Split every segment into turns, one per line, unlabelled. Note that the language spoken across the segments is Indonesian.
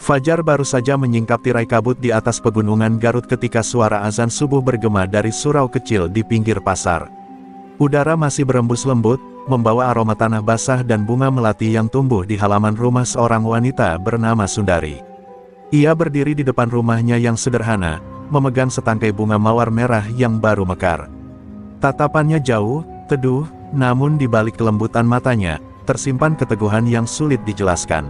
Fajar baru saja menyingkap tirai kabut di atas pegunungan Garut ketika suara azan subuh bergema dari surau kecil di pinggir pasar. Udara masih berembus lembut, membawa aroma tanah basah dan bunga melati yang tumbuh di halaman rumah seorang wanita bernama Sundari. Ia berdiri di depan rumahnya yang sederhana, memegang setangkai bunga mawar merah yang baru mekar. Tatapannya jauh, teduh, namun di balik kelembutan matanya, tersimpan keteguhan yang sulit dijelaskan.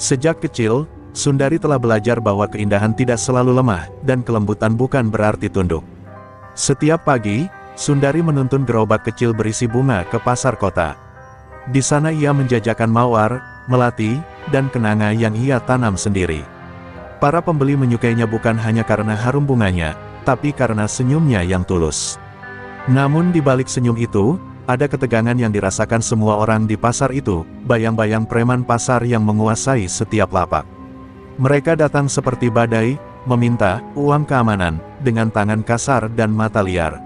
Sejak kecil, Sundari telah belajar bahwa keindahan tidak selalu lemah, dan kelembutan bukan berarti tunduk. Setiap pagi, Sundari menuntun gerobak kecil berisi bunga ke pasar kota. Di sana ia menjajakan mawar, melati, dan kenanga yang ia tanam sendiri. Para pembeli menyukainya bukan hanya karena harum bunganya, tapi karena senyumnya yang tulus. Namun di balik senyum itu, ada ketegangan yang dirasakan semua orang di pasar itu, bayang-bayang preman pasar yang menguasai setiap lapak. Mereka datang seperti badai, meminta uang keamanan, dengan tangan kasar dan mata liar.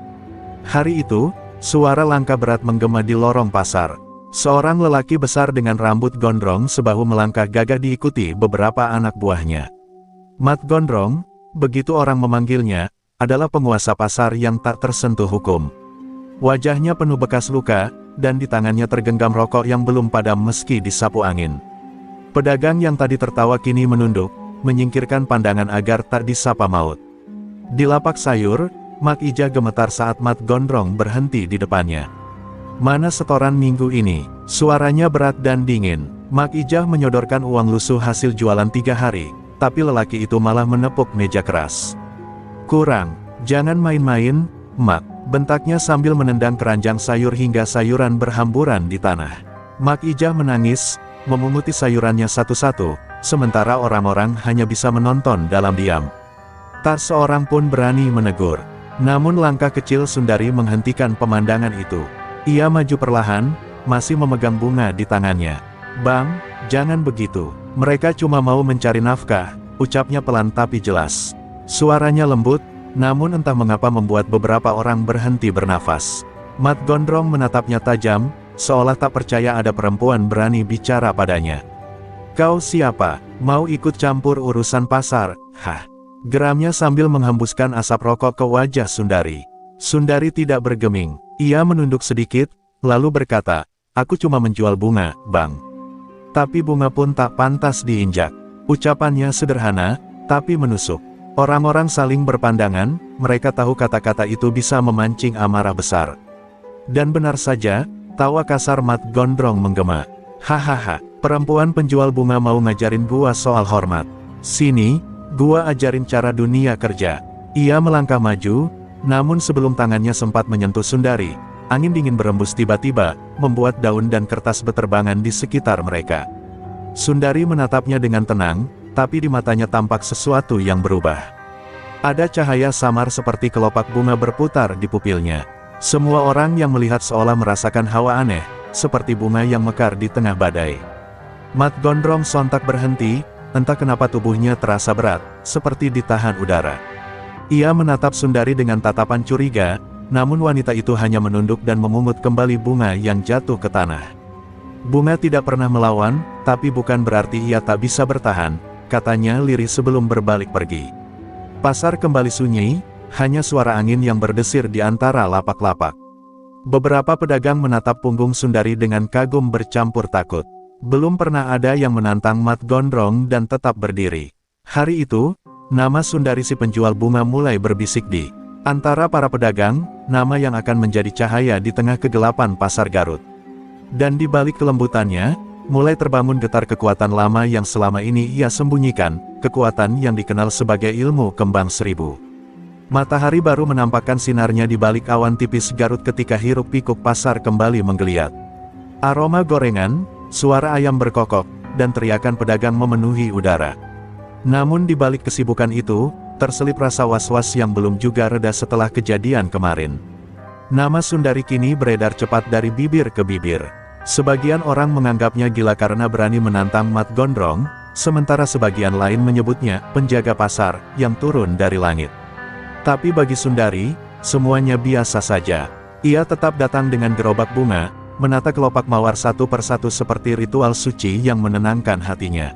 Hari itu, suara langkah berat menggema di lorong pasar. Seorang lelaki besar dengan rambut gondrong sebahu melangkah gagah diikuti beberapa anak buahnya. Mat Gondrong, begitu orang memanggilnya, adalah penguasa pasar yang tak tersentuh hukum. Wajahnya penuh bekas luka, dan di tangannya tergenggam rokok yang belum padam meski disapu angin. Pedagang yang tadi tertawa kini menunduk, menyingkirkan pandangan agar tak disapa maut. Di lapak sayur, Mak Ijah gemetar saat Mat Gondrong berhenti di depannya. "Mana setoran minggu ini?" Suaranya berat dan dingin. Mak Ijah menyodorkan uang lusuh hasil jualan 3 hari, tapi lelaki itu malah menepuk meja keras. "Kurang, jangan main-main, Mak," bentaknya sambil menendang keranjang sayur hingga sayuran berhamburan di tanah. Mak Ijah menangis, memunguti sayurannya satu-satu, sementara orang-orang hanya bisa menonton dalam diam. Tak seorang pun berani menegur. Namun langkah kecil Sundari menghentikan pemandangan itu. Ia maju perlahan, masih memegang bunga di tangannya. "Bang, jangan begitu. Mereka cuma mau mencari nafkah," ucapnya pelan tapi jelas. Suaranya lembut, namun entah mengapa membuat beberapa orang berhenti bernafas. Mat Gondrong menatapnya tajam, seolah tak percaya ada perempuan berani bicara padanya. "Kau siapa? Mau ikut campur urusan pasar?" "Hah?" geramnya sambil menghembuskan asap rokok ke wajah Sundari. Sundari tidak bergeming. Ia menunduk sedikit, lalu berkata, "Aku cuma menjual bunga, Bang. Tapi bunga pun tak pantas diinjak." Ucapannya sederhana, tapi menusuk. Orang-orang saling berpandangan, mereka tahu kata-kata itu bisa memancing amarah besar. Dan benar saja, tawa kasar Mat Gondrong menggema. "Hahaha, perempuan penjual bunga mau ngajarin gua soal hormat. Sini, gua ajarin cara dunia kerja." Ia melangkah maju, namun sebelum tangannya sempat menyentuh Sundari, angin dingin berembus tiba-tiba, membuat daun dan kertas beterbangan di sekitar mereka. Sundari menatapnya dengan tenang, tapi di matanya tampak sesuatu yang berubah. Ada cahaya samar seperti kelopak bunga berputar di pupilnya. Semua orang yang melihat seolah merasakan hawa aneh, seperti bunga yang mekar di tengah badai. Mat Gondrong sontak berhenti, entah kenapa tubuhnya terasa berat, seperti ditahan udara. Ia menatap Sundari dengan tatapan curiga, namun wanita itu hanya menunduk dan memungut kembali bunga yang jatuh ke tanah. "Bunga tidak pernah melawan, tapi bukan berarti ia tak bisa bertahan," katanya lirih sebelum berbalik pergi. Pasar kembali sunyi, hanya suara angin yang berdesir di antara lapak-lapak. Beberapa pedagang menatap punggung Sundari dengan kagum bercampur takut. Belum pernah ada yang menantang Mat Gondrong dan tetap berdiri. Hari itu, nama Sundari si penjual bunga mulai berbisik di antara para pedagang, nama yang akan menjadi cahaya di tengah kegelapan pasar Garut. Dan di balik kelembutannya, mulai terbangun getar kekuatan lama yang selama ini ia sembunyikan, kekuatan yang dikenal sebagai ilmu kembang seribu. Matahari baru menampakkan sinarnya di balik awan tipis Garut ketika hiruk-pikuk pasar kembali menggeliat. Aroma gorengan, suara ayam berkokok, dan teriakan pedagang memenuhi udara. Namun di balik kesibukan itu, terselip rasa was-was yang belum juga reda setelah kejadian kemarin. Nama Sundari kini beredar cepat dari bibir ke bibir. Sebagian orang menganggapnya gila karena berani menantang Mat Gondrong, sementara sebagian lain menyebutnya penjaga pasar yang turun dari langit. Tapi bagi Sundari, semuanya biasa saja. Ia tetap datang dengan gerobak bunga, menata kelopak mawar satu persatu seperti ritual suci yang menenangkan hatinya.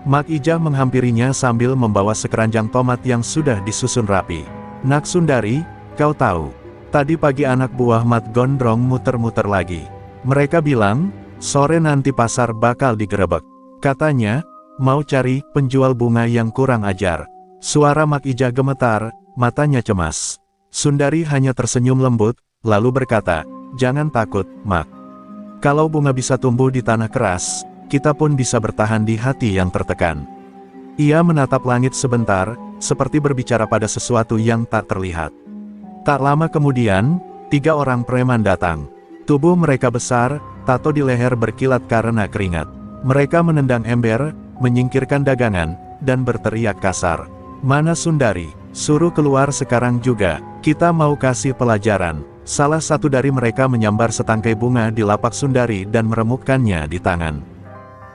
Mak Ija menghampirinya sambil membawa sekeranjang tomat yang sudah disusun rapi. "Nak Sundari, kau tahu, tadi pagi anak buah Mat Gondrong muter-muter lagi. Mereka bilang, sore nanti pasar bakal digerebek. Katanya, mau cari penjual bunga yang kurang ajar." Suara Mak Ija gemetar, matanya cemas. Sundari hanya tersenyum lembut, lalu berkata, "Jangan takut, Mak. Kalau bunga bisa tumbuh di tanah keras, kita pun bisa bertahan di hati yang tertekan." Ia menatap langit sebentar, seperti berbicara pada sesuatu yang tak terlihat. Tak lama kemudian, 3 orang preman datang. Tubuh mereka besar, tato di leher berkilat karena keringat. Mereka menendang ember, menyingkirkan dagangan, dan berteriak kasar. "Mana Sundari? Suruh keluar sekarang juga, kita mau kasih pelajaran." Salah satu dari mereka menyambar setangkai bunga di lapak Sundari dan meremukkannya di tangan.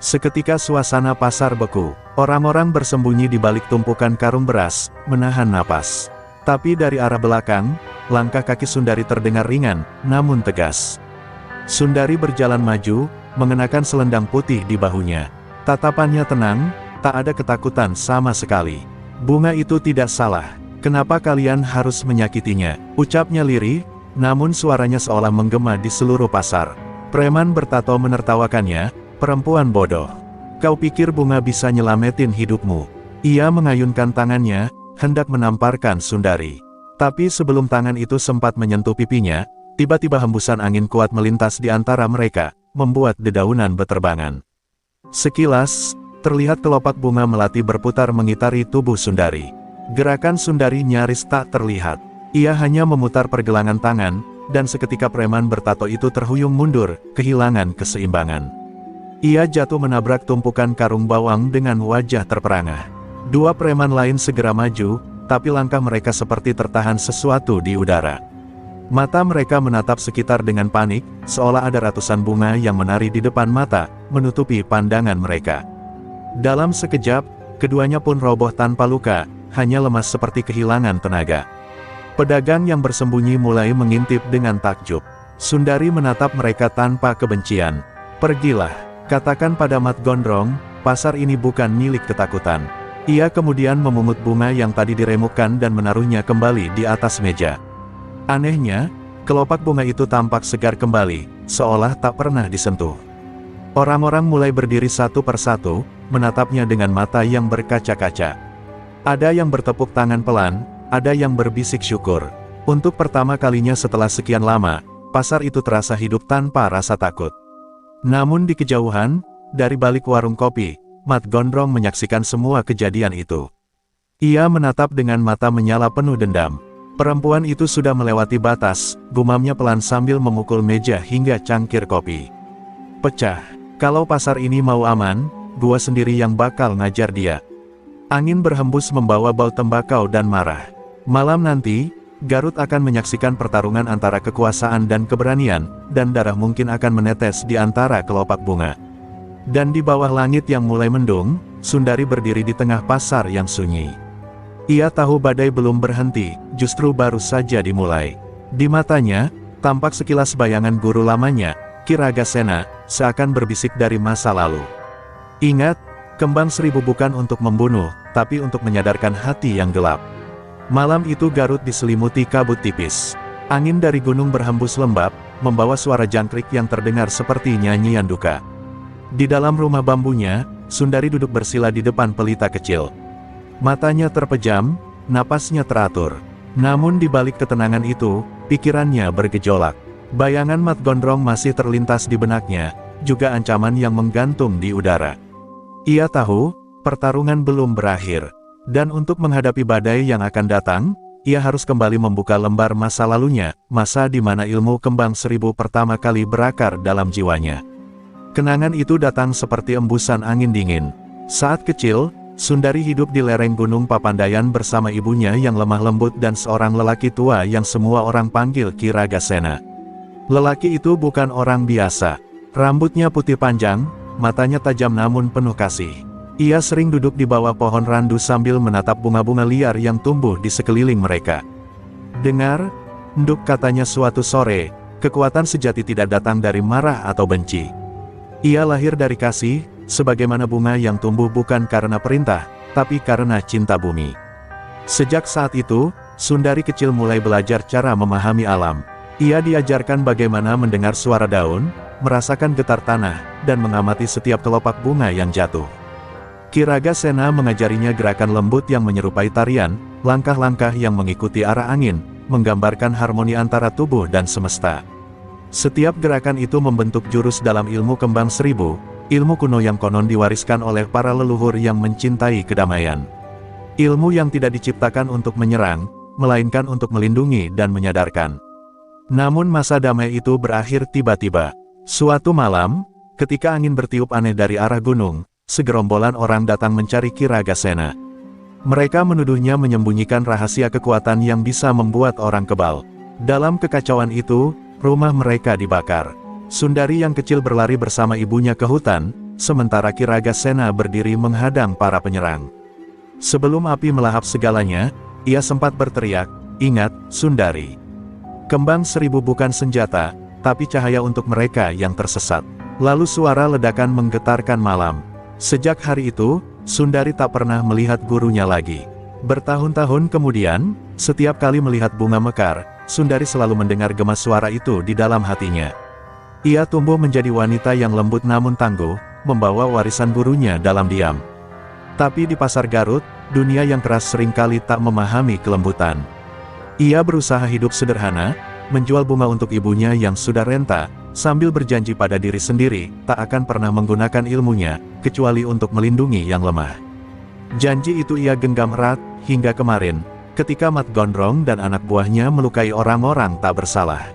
Seketika suasana pasar beku. Orang-orang bersembunyi di balik tumpukan karung beras, menahan napas. Tapi dari arah belakang, langkah kaki Sundari terdengar ringan, namun tegas. Sundari berjalan maju, mengenakan selendang putih di bahunya. Tatapannya tenang, tak ada ketakutan sama sekali. "Bunga itu tidak salah. Kenapa kalian harus menyakitinya?" ucapnya lirih, namun suaranya seolah menggema di seluruh pasar. Preman bertato menertawakannya, "Perempuan bodoh. Kau pikir bunga bisa nyelamatin hidupmu?" Ia mengayunkan tangannya, hendak menamparkan Sundari. Tapi sebelum tangan itu sempat menyentuh pipinya, tiba-tiba hembusan angin kuat melintas di antara mereka, membuat dedaunan beterbangan. Sekilas, terlihat kelopak bunga melati berputar mengitari tubuh Sundari. Gerakan Sundari nyaris tak terlihat. Ia hanya memutar pergelangan tangan, dan seketika preman bertato itu terhuyung mundur, kehilangan keseimbangan. Ia jatuh menabrak tumpukan karung bawang dengan wajah terperangah. 2 preman lain segera maju, tapi langkah mereka seperti tertahan sesuatu di udara. Mata mereka menatap sekitar dengan panik, seolah ada ratusan bunga yang menari di depan mata, menutupi pandangan mereka. Dalam sekejap, keduanya pun roboh tanpa luka, hanya lemas seperti kehilangan tenaga. Pedagang yang bersembunyi mulai mengintip dengan takjub. Sundari menatap mereka tanpa kebencian. "Pergilah, katakan pada Mat Gondrong, pasar ini bukan milik ketakutan." Ia kemudian memungut bunga yang tadi diremukkan dan menaruhnya kembali di atas meja. Anehnya, kelopak bunga itu tampak segar kembali, seolah tak pernah disentuh. Orang-orang mulai berdiri satu persatu, menatapnya dengan mata yang berkaca-kaca. Ada yang bertepuk tangan pelan, ada yang berbisik syukur. Untuk pertama kalinya setelah sekian lama, pasar itu terasa hidup tanpa rasa takut. Namun di kejauhan, dari balik warung kopi, Mat Gondrong menyaksikan semua kejadian itu. Ia menatap dengan mata menyala penuh dendam. "Perempuan itu sudah melewati batas," gumamnya pelan sambil memukul meja hingga cangkir kopi pecah. "Kalau pasar ini mau aman, gua sendiri yang bakal ngajar dia." Angin berhembus membawa bau tembakau dan marah. Malam nanti, Garut akan menyaksikan pertarungan antara kekuasaan dan keberanian, dan darah mungkin akan menetes di antara kelopak bunga. Dan di bawah langit yang mulai mendung, Sundari berdiri di tengah pasar yang sunyi. Ia tahu badai belum berhenti, justru baru saja dimulai. Di matanya, tampak sekilas bayangan guru lamanya, Ki Ragasena, seakan berbisik dari masa lalu. "Ingat, kembang 1000 bukan untuk membunuh, tapi untuk menyadarkan hati yang gelap." Malam itu Garut diselimuti kabut tipis. Angin dari gunung berhembus lembab, membawa suara jangkrik yang terdengar seperti nyanyian duka. Di dalam rumah bambunya, Sundari duduk bersila di depan pelita kecil. Matanya terpejam, napasnya teratur. Namun di balik ketenangan itu, pikirannya bergejolak. Bayangan Mat Gondrong masih terlintas di benaknya, juga ancaman yang menggantung di udara. Ia tahu, pertarungan belum berakhir. Dan untuk menghadapi badai yang akan datang, ia harus kembali membuka lembar masa lalunya, masa di mana ilmu kembang 1000 pertama kali berakar dalam jiwanya. Kenangan itu datang seperti embusan angin dingin. Saat kecil, Sundari hidup di lereng Gunung Papandayan bersama ibunya yang lemah lembut dan seorang lelaki tua yang semua orang panggil Ki Ragasena. Lelaki itu bukan orang biasa. Rambutnya putih panjang, matanya tajam namun penuh kasih. Ia sering duduk di bawah pohon randu sambil menatap bunga-bunga liar yang tumbuh di sekeliling mereka. "Dengar, Nduk," katanya suatu sore, "kekuatan sejati tidak datang dari marah atau benci. Ia lahir dari kasih, sebagaimana bunga yang tumbuh bukan karena perintah, tapi karena cinta bumi. Sejak saat itu, Sundari kecil mulai belajar cara memahami alam. Ia diajarkan bagaimana mendengar suara daun, merasakan getar tanah, dan mengamati setiap kelopak bunga yang jatuh. Ki Ragasena mengajarinya gerakan lembut yang menyerupai tarian, langkah-langkah yang mengikuti arah angin, menggambarkan harmoni antara tubuh dan semesta. Setiap gerakan itu membentuk jurus dalam ilmu kembang seribu, ilmu kuno yang konon diwariskan oleh para leluhur yang mencintai kedamaian. Ilmu yang tidak diciptakan untuk menyerang, melainkan untuk melindungi dan menyadarkan. Namun masa damai itu berakhir tiba-tiba. Suatu malam, ketika angin bertiup aneh dari arah gunung, segerombolan orang datang mencari Ki Ragasena. Mereka menuduhnya menyembunyikan rahasia kekuatan yang bisa membuat orang kebal. Dalam kekacauan itu, rumah mereka dibakar. Sundari yang kecil berlari bersama ibunya ke hutan, sementara Ki Ragasena berdiri menghadang para penyerang. Sebelum api melahap segalanya, ia sempat berteriak, "Ingat, Sundari. Kembang seribu bukan senjata, tapi cahaya untuk mereka yang tersesat." Lalu suara ledakan menggetarkan malam. Sejak hari itu, Sundari tak pernah melihat gurunya lagi. Bertahun-tahun kemudian, setiap kali melihat bunga mekar, Sundari selalu mendengar gema suara itu di dalam hatinya. Ia tumbuh menjadi wanita yang lembut namun tangguh, membawa warisan gurunya dalam diam. Tapi di pasar Garut, dunia yang keras seringkali tak memahami kelembutan. Ia berusaha hidup sederhana, menjual bunga untuk ibunya yang sudah renta, sambil berjanji pada diri sendiri, tak akan pernah menggunakan ilmunya, kecuali untuk melindungi yang lemah. Janji itu ia genggam erat, hingga kemarin, ketika Mat Gondrong dan anak buahnya melukai orang-orang tak bersalah.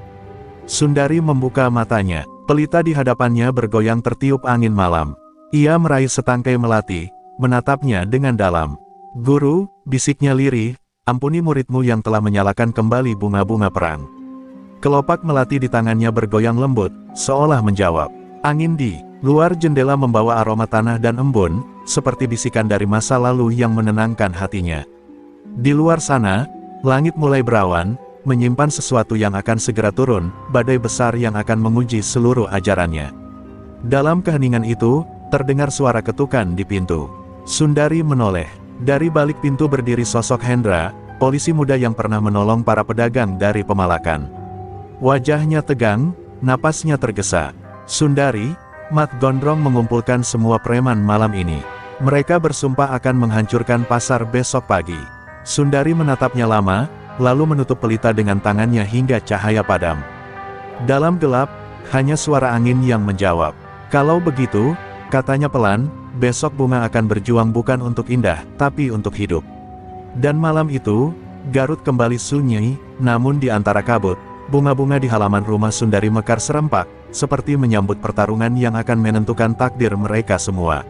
Sundari membuka matanya, pelita di hadapannya bergoyang tertiup angin malam. Ia meraih setangkai melati, menatapnya dengan dalam. "Guru," bisiknya lirih, "ampuni muridmu yang telah menyalakan kembali bunga-bunga perang." Kelopak melati di tangannya bergoyang lembut, seolah menjawab. Angin di luar jendela membawa aroma tanah dan embun, seperti bisikan dari masa lalu yang menenangkan hatinya. Di luar sana, langit mulai berawan, menyimpan sesuatu yang akan segera turun, badai besar yang akan menguji seluruh ajarannya. Dalam keheningan itu, terdengar suara ketukan di pintu. Sundari menoleh. Dari balik pintu berdiri sosok Hendra, polisi muda yang pernah menolong para pedagang dari Pemalakan. Wajahnya tegang, napasnya tergesa. "Sundari, Mat Gondrong mengumpulkan semua preman malam ini. Mereka bersumpah akan menghancurkan pasar besok pagi." Sundari menatapnya lama, lalu menutup pelita dengan tangannya hingga cahaya padam. Dalam gelap, hanya suara angin yang menjawab. "Kalau begitu," katanya pelan, "besok bunga akan berjuang bukan untuk indah, tapi untuk hidup." Dan malam itu, Garut kembali sunyi, namun di antara kabut, bunga-bunga di halaman rumah Sundari mekar serempak, seperti menyambut pertarungan yang akan menentukan takdir mereka semua.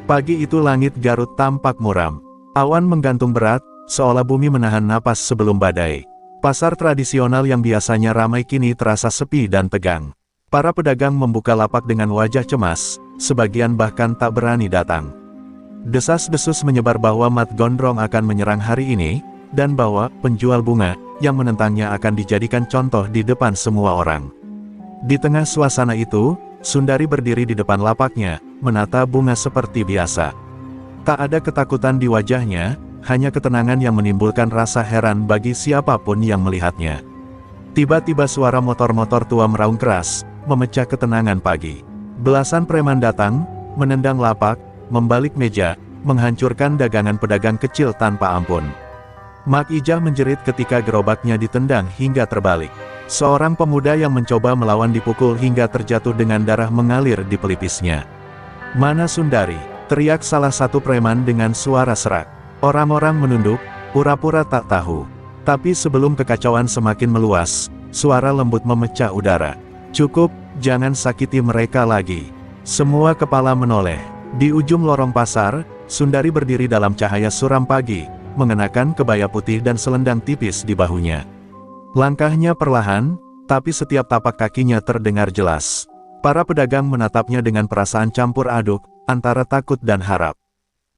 Pagi itu langit Garut tampak muram. Awan menggantung berat, seolah bumi menahan napas sebelum badai. Pasar tradisional yang biasanya ramai kini terasa sepi dan tegang. Para pedagang membuka lapak dengan wajah cemas, sebagian bahkan tak berani datang. Desas-desus menyebar bahwa Mat Gondrong akan menyerang hari ini, dan bahwa penjual bunga yang menentangnya akan dijadikan contoh di depan semua orang. Di tengah suasana itu, Sundari berdiri di depan lapaknya, menata bunga seperti biasa. Tak ada ketakutan di wajahnya, hanya ketenangan yang menimbulkan rasa heran bagi siapapun yang melihatnya. Tiba-tiba suara motor-motor tua meraung keras, memecah ketenangan pagi. Belasan preman datang, menendang lapak, membalik meja, menghancurkan dagangan pedagang kecil tanpa ampun. Mak Ijah menjerit ketika gerobaknya ditendang hingga terbalik. Seorang pemuda yang mencoba melawan dipukul hingga terjatuh dengan darah mengalir di pelipisnya. "Mana Sundari?" teriak salah satu preman dengan suara serak. Orang-orang menunduk, pura-pura tak tahu. Tapi sebelum kekacauan semakin meluas, suara lembut memecah udara. "Cukup, jangan sakiti mereka lagi." Semua kepala menoleh. Di ujung lorong pasar, Sundari berdiri dalam cahaya suram pagi, mengenakan kebaya putih dan selendang tipis di bahunya. Langkahnya perlahan, tapi setiap tapak kakinya terdengar jelas. Para pedagang menatapnya dengan perasaan campur aduk, antara takut dan harap.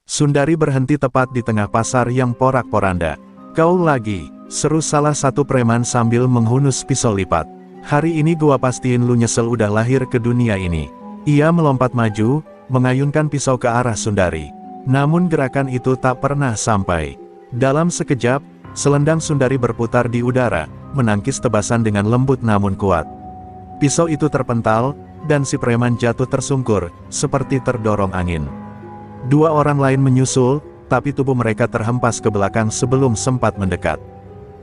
Sundari berhenti tepat di tengah pasar yang porak-poranda. "Kau lagi," seru salah satu preman sambil menghunus pisau lipat. "Hari ini gua pastiin lu nyesel udah lahir ke dunia ini." Ia melompat maju, mengayunkan pisau ke arah Sundari. Namun gerakan itu tak pernah sampai. Dalam sekejap, selendang Sundari berputar di udara, menangkis tebasan dengan lembut namun kuat. Pisau itu terpental, dan si preman jatuh tersungkur, seperti terdorong angin. Dua orang lain menyusul, tapi tubuh mereka terhempas ke belakang sebelum sempat mendekat.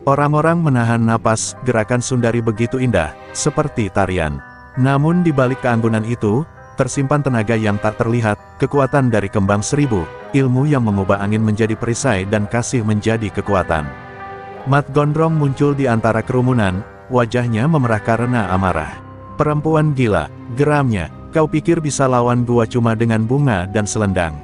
Orang-orang menahan napas, gerakan Sundari begitu indah, seperti tarian. Namun di balik keanggunan itu, tersimpan tenaga yang tak terlihat, kekuatan dari kembang seribu, ilmu yang mengubah angin menjadi perisai dan kasih menjadi kekuatan. Mat Gondrong muncul di antara kerumunan, wajahnya memerah karena amarah. "Perempuan gila," geramnya, "kau pikir bisa lawan gua cuma dengan bunga dan selendang?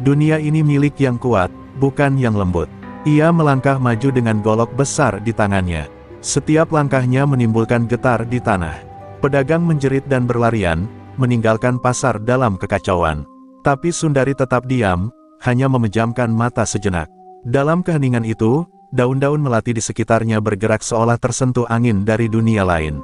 Dunia ini milik yang kuat, bukan yang lembut." Ia melangkah maju dengan golok besar di tangannya. Setiap langkahnya menimbulkan getar di tanah. Pedagang menjerit dan berlarian, meninggalkan pasar dalam kekacauan. Tapi Sundari tetap diam, hanya memejamkan mata sejenak. Dalam keheningan itu, daun-daun melati di sekitarnya bergerak seolah tersentuh angin dari dunia lain.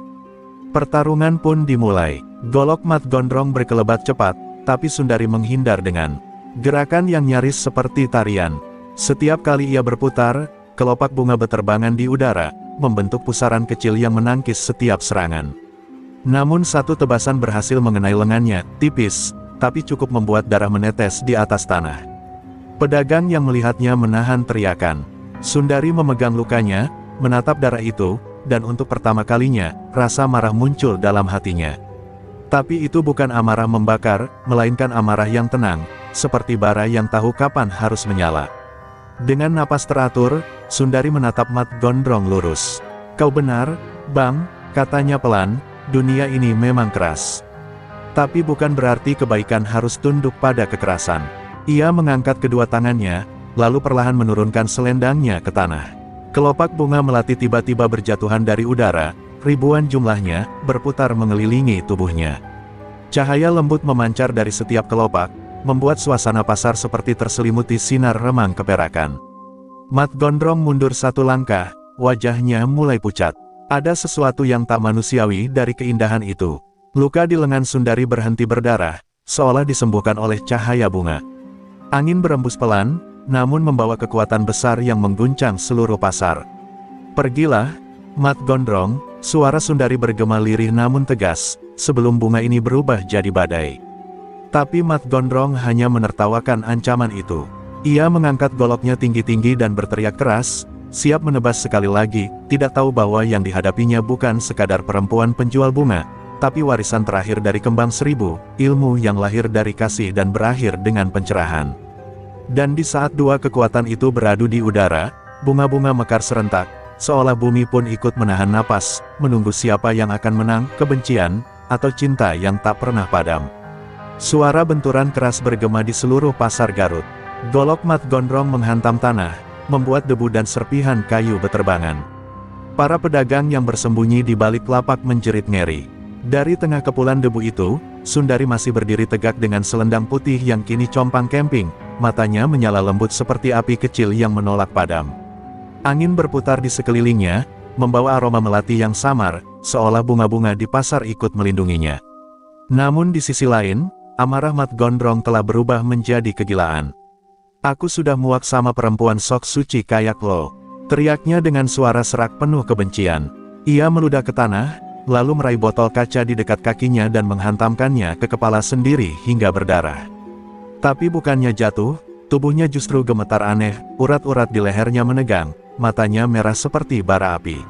Pertarungan pun dimulai. Golok Mat Gondrong berkelebat cepat, tapi Sundari menghindar dengan gerakan yang nyaris seperti tarian. Setiap kali ia berputar, kelopak bunga beterbangan di udara, membentuk pusaran kecil yang menangkis setiap serangan. Namun satu tebasan berhasil mengenai lengannya, tipis, tapi cukup membuat darah menetes di atas tanah. Pedagang yang melihatnya menahan teriakan. Sundari memegang lukanya, menatap darah itu, dan untuk pertama kalinya, rasa marah muncul dalam hatinya. Tapi itu bukan amarah membakar, melainkan amarah yang tenang, seperti bara yang tahu kapan harus menyala. Dengan napas teratur, Sundari menatap Mat Gondrong lurus. "Kau benar, Bang," katanya pelan, "dunia ini memang keras. Tapi bukan berarti kebaikan harus tunduk pada kekerasan." Ia mengangkat kedua tangannya, lalu perlahan menurunkan selendangnya ke tanah. Kelopak bunga melati tiba-tiba berjatuhan dari udara, ribuan jumlahnya, berputar mengelilingi tubuhnya. Cahaya lembut memancar dari setiap kelopak, membuat suasana pasar seperti terselimuti sinar remang keperakan. Mat Gondrong mundur satu langkah, wajahnya mulai pucat. Ada sesuatu yang tak manusiawi dari keindahan itu. Luka di lengan Sundari berhenti berdarah, seolah disembuhkan oleh cahaya bunga. Angin berembus pelan, namun membawa kekuatan besar yang mengguncang seluruh pasar. "Pergilah, Mat Gondrong," suara Sundari bergema lirih namun tegas, sebelum bunga ini berubah jadi badai. Tapi Mat Gondrong hanya menertawakan ancaman itu. Ia mengangkat goloknya tinggi-tinggi dan berteriak keras, siap menebas sekali lagi, tidak tahu bahwa yang dihadapinya bukan sekadar perempuan penjual bunga, tapi warisan terakhir dari kembang seribu, ilmu yang lahir dari kasih dan berakhir dengan pencerahan. Dan di saat dua kekuatan itu beradu di udara, bunga-bunga mekar serentak, seolah bumi pun ikut menahan napas, menunggu siapa yang akan menang, kebencian, atau cinta yang tak pernah padam. Suara benturan keras bergema di seluruh pasar Garut. Golok Mat Gondrong menghantam tanah, membuat debu dan serpihan kayu beterbangan. Para pedagang yang bersembunyi di balik lapak menjerit ngeri. Dari tengah kepulan debu itu, Sundari masih berdiri tegak dengan selendang putih yang kini compang camping, matanya menyala lembut seperti api kecil yang menolak padam. Angin berputar di sekelilingnya, membawa aroma melati yang samar, seolah bunga-bunga di pasar ikut melindunginya. Namun di sisi lain, amarah Mat Gondrong telah berubah menjadi kegilaan. "Aku sudah muak sama perempuan sok suci kayak lo," teriaknya dengan suara serak penuh kebencian. Ia meludah ke tanah, lalu meraih botol kaca di dekat kakinya dan menghantamkannya ke kepala sendiri hingga berdarah. Tapi bukannya jatuh, tubuhnya justru gemetar aneh, urat-urat di lehernya menegang, matanya merah seperti bara api.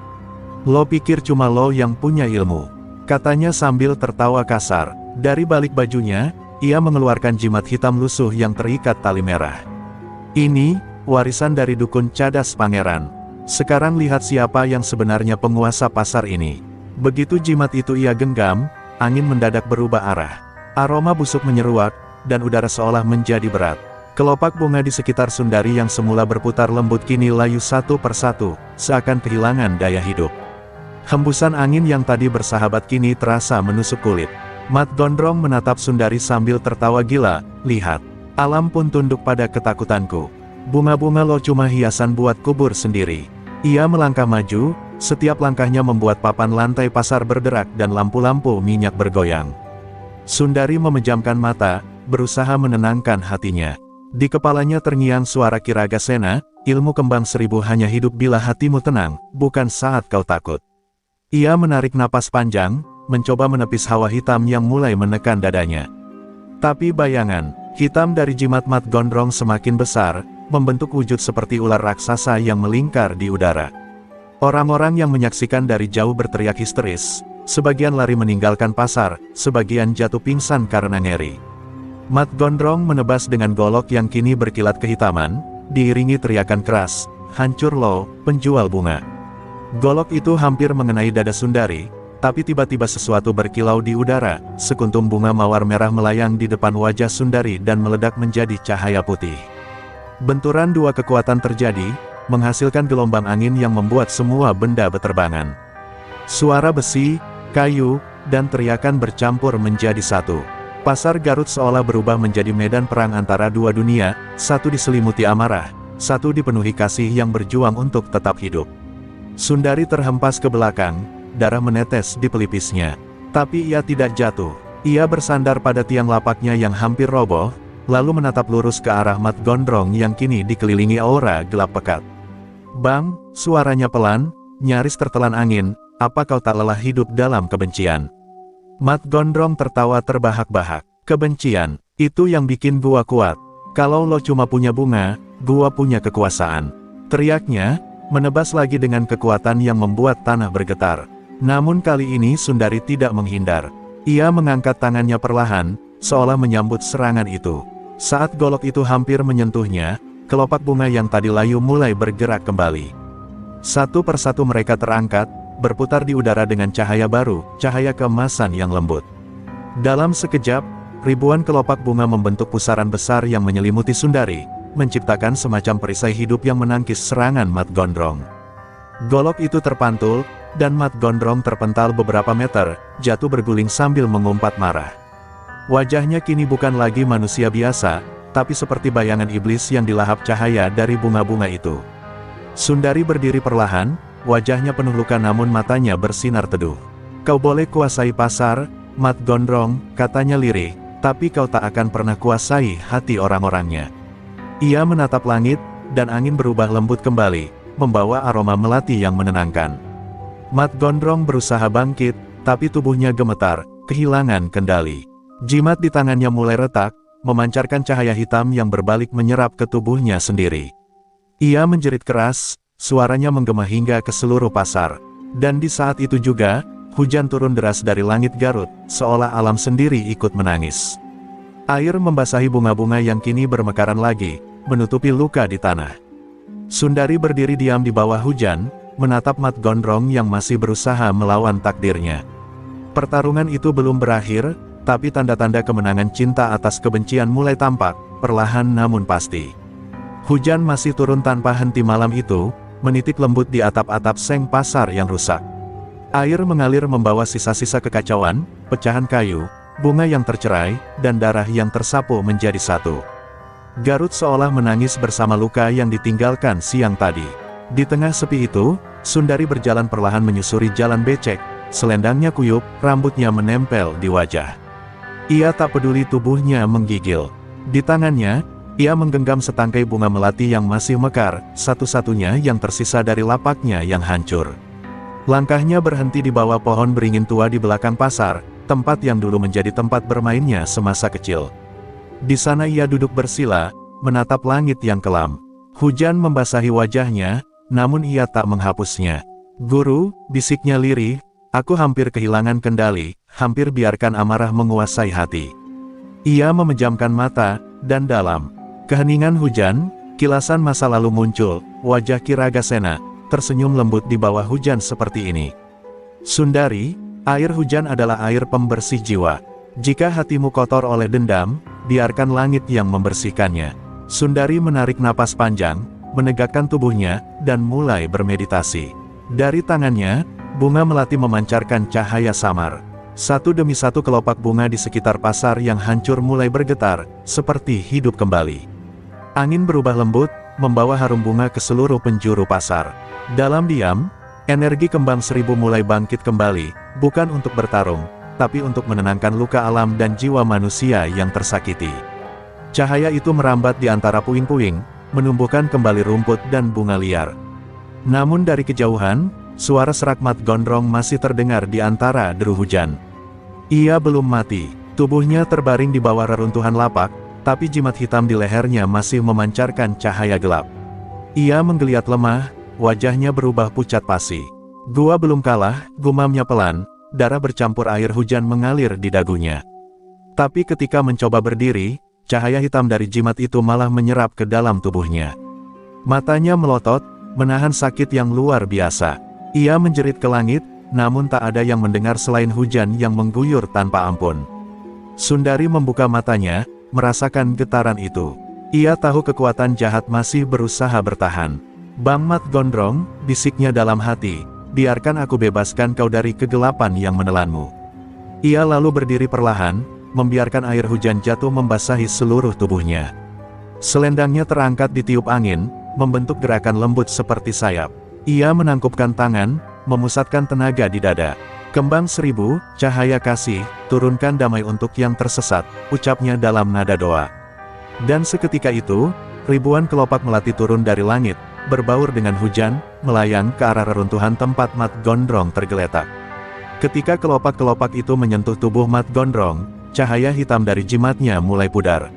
"Lo pikir cuma lo yang punya ilmu," katanya sambil tertawa kasar. Dari balik bajunya, ia mengeluarkan jimat hitam lusuh yang terikat tali merah. "Ini, warisan dari dukun Cadas Pangeran. Sekarang lihat siapa yang sebenarnya penguasa pasar ini." Begitu jimat itu ia genggam, angin mendadak berubah arah. Aroma busuk menyeruak, dan udara seolah menjadi berat. Kelopak bunga di sekitar Sundari yang semula berputar lembut kini layu satu persatu, seakan kehilangan daya hidup. Hembusan angin yang tadi bersahabat kini terasa menusuk kulit. Mat Gondrong menatap Sundari sambil tertawa gila, "Lihat, alam pun tunduk pada ketakutanku. Bunga-bunga lo cuma hiasan buat kubur sendiri." Ia melangkah maju, setiap langkahnya membuat papan lantai pasar berderak dan lampu-lampu minyak bergoyang. Sundari memejamkan mata, berusaha menenangkan hatinya. Di kepalanya terngiang suara Kiragasena, ilmu kembang seribu hanya hidup bila hatimu tenang, bukan saat kau takut. Ia menarik napas panjang, mencoba menepis hawa hitam yang mulai menekan dadanya. Tapi bayangan hitam dari jimat Mat Gondrong semakin besar, membentuk wujud seperti ular raksasa yang melingkar di udara. Orang-orang yang menyaksikan dari jauh berteriak histeris, sebagian lari meninggalkan pasar, sebagian jatuh pingsan karena ngeri. Mat Gondrong menebas dengan golok yang kini berkilat kehitaman, diiringi teriakan keras, "Hancur lo, penjual bunga!" Golok itu hampir mengenai dada Sundari, tapi tiba-tiba sesuatu berkilau di udara, sekuntum bunga mawar merah melayang di depan wajah Sundari dan meledak menjadi cahaya putih. Benturan dua kekuatan terjadi, menghasilkan gelombang angin yang membuat semua benda beterbangan. Suara besi, kayu, dan teriakan bercampur menjadi satu. Pasar Garut seolah berubah menjadi medan perang antara dua dunia, satu diselimuti amarah, satu dipenuhi kasih yang berjuang untuk tetap hidup. Sundari terhempas ke belakang, darah menetes di pelipisnya. Tapi ia tidak jatuh. Ia bersandar pada tiang lapaknya yang hampir roboh, lalu menatap lurus ke arah Mat Gondrong yang kini dikelilingi aura gelap pekat. "Bang," suaranya pelan, nyaris tertelan angin, "apa kau tak lelah hidup dalam kebencian?" Mat Gondrong tertawa terbahak-bahak. "Kebencian, itu yang bikin gua kuat. Kalau lo cuma punya bunga, gua punya kekuasaan," teriaknya, menebas lagi dengan kekuatan yang membuat tanah bergetar. Namun kali ini Sundari tidak menghindar. Ia mengangkat tangannya perlahan, seolah menyambut serangan itu. Saat golok itu hampir menyentuhnya, kelopak bunga yang tadi layu mulai bergerak kembali. Satu persatu mereka terangkat, berputar di udara dengan cahaya baru, cahaya keemasan yang lembut. Dalam sekejap, ribuan kelopak bunga membentuk pusaran besar yang menyelimuti Sundari, menciptakan semacam perisai hidup yang menangkis serangan Mat Gondrong. Golok itu terpantul, dan Mat Gondrong terpental beberapa meter, jatuh berguling sambil mengumpat marah. Wajahnya kini bukan lagi manusia biasa, tapi seperti bayangan iblis yang dilahap cahaya dari bunga-bunga itu. Sundari berdiri perlahan, wajahnya penuh luka namun matanya bersinar teduh. "Kau boleh kuasai pasar, Mat Gondrong," katanya lirih, "tapi kau tak akan pernah kuasai hati orang-orangnya." Ia menatap langit, dan angin berubah lembut kembali, membawa aroma melati yang menenangkan. Mat Gondrong berusaha bangkit, tapi tubuhnya gemetar, kehilangan kendali. Jimat di tangannya mulai retak, memancarkan cahaya hitam yang berbalik menyerap ke tubuhnya sendiri. Ia menjerit keras, suaranya menggema hingga ke seluruh pasar. Dan di saat itu juga, hujan turun deras dari langit Garut, seolah alam sendiri ikut menangis. Air membasahi bunga-bunga yang kini bermekaran lagi, menutupi luka di tanah. Sundari berdiri diam di bawah hujan, menatap Mat Gondrong yang masih berusaha melawan takdirnya. Pertarungan itu belum berakhir, tapi tanda-tanda kemenangan cinta atas kebencian mulai tampak, perlahan namun pasti. Hujan masih turun tanpa henti malam itu, menitik lembut di atap-atap seng pasar yang rusak. Air mengalir membawa sisa-sisa kekacauan, pecahan kayu, bunga yang tercerai, dan darah yang tersapu menjadi satu. Garut seolah menangis bersama luka yang ditinggalkan siang tadi. Di tengah sepi itu, Sundari berjalan perlahan menyusuri jalan becek, selendangnya kuyup, rambutnya menempel di wajah. Ia tak peduli tubuhnya menggigil. Di tangannya, ia menggenggam setangkai bunga melati yang masih mekar, satu-satunya yang tersisa dari lapaknya yang hancur. Langkahnya berhenti di bawah pohon beringin tua di belakang pasar, tempat yang dulu menjadi tempat bermainnya semasa kecil. Di sana ia duduk bersila, menatap langit yang kelam. Hujan membasahi wajahnya, namun ia tak menghapusnya. "Guru," bisiknya lirih, "aku hampir kehilangan kendali, hampir biarkan amarah menguasai hati." Ia memejamkan mata, dan dalam keheningan hujan, kilasan masa lalu muncul, wajah Kiragasena, tersenyum lembut di bawah hujan seperti ini. "Sundari, air hujan adalah air pembersih jiwa. Jika hatimu kotor oleh dendam, biarkan langit yang membersihkannya." Sundari menarik napas panjang, menegakkan tubuhnya, dan mulai bermeditasi. Dari tangannya, bunga melati memancarkan cahaya samar. Satu demi satu kelopak bunga di sekitar pasar yang hancur mulai bergetar, seperti hidup kembali. Angin berubah lembut, membawa harum bunga ke seluruh penjuru pasar. Dalam diam, energi kembang seribu mulai bangkit kembali, bukan untuk bertarung, tapi untuk menenangkan luka alam dan jiwa manusia yang tersakiti. Cahaya itu merambat di antara puing-puing, menumbuhkan kembali rumput dan bunga liar. Namun dari kejauhan, suara serak Mat Gondrong masih terdengar di antara deru hujan. Ia belum mati, tubuhnya terbaring di bawah reruntuhan lapak, tapi jimat hitam di lehernya masih memancarkan cahaya gelap. Ia menggeliat lemah, wajahnya berubah pucat pasi. "Gua belum kalah," gumamnya pelan, darah bercampur air hujan mengalir di dagunya. Tapi ketika mencoba berdiri, cahaya hitam dari jimat itu malah menyerap ke dalam tubuhnya. Matanya melotot, menahan sakit yang luar biasa. Ia menjerit ke langit, namun tak ada yang mendengar selain hujan yang mengguyur tanpa ampun. Sundari membuka matanya, merasakan getaran itu. Ia tahu kekuatan jahat masih berusaha bertahan. "Bang Mat Gondrong," bisiknya dalam hati, "biarkan aku bebaskan kau dari kegelapan yang menelanmu." Ia lalu berdiri perlahan, membiarkan air hujan jatuh membasahi seluruh tubuhnya. Selendangnya terangkat ditiup angin, membentuk gerakan lembut seperti sayap. Ia menangkupkan tangan, memusatkan tenaga di dada. "Kembang seribu, cahaya kasih, turunkan damai untuk yang tersesat," ucapnya dalam nada doa. Dan seketika itu, ribuan kelopak melati turun dari langit, berbaur dengan hujan, melayang ke arah reruntuhan tempat Mat Gondrong tergeletak. Ketika kelopak-kelopak itu menyentuh tubuh Mat Gondrong, cahaya hitam dari jimatnya mulai pudar.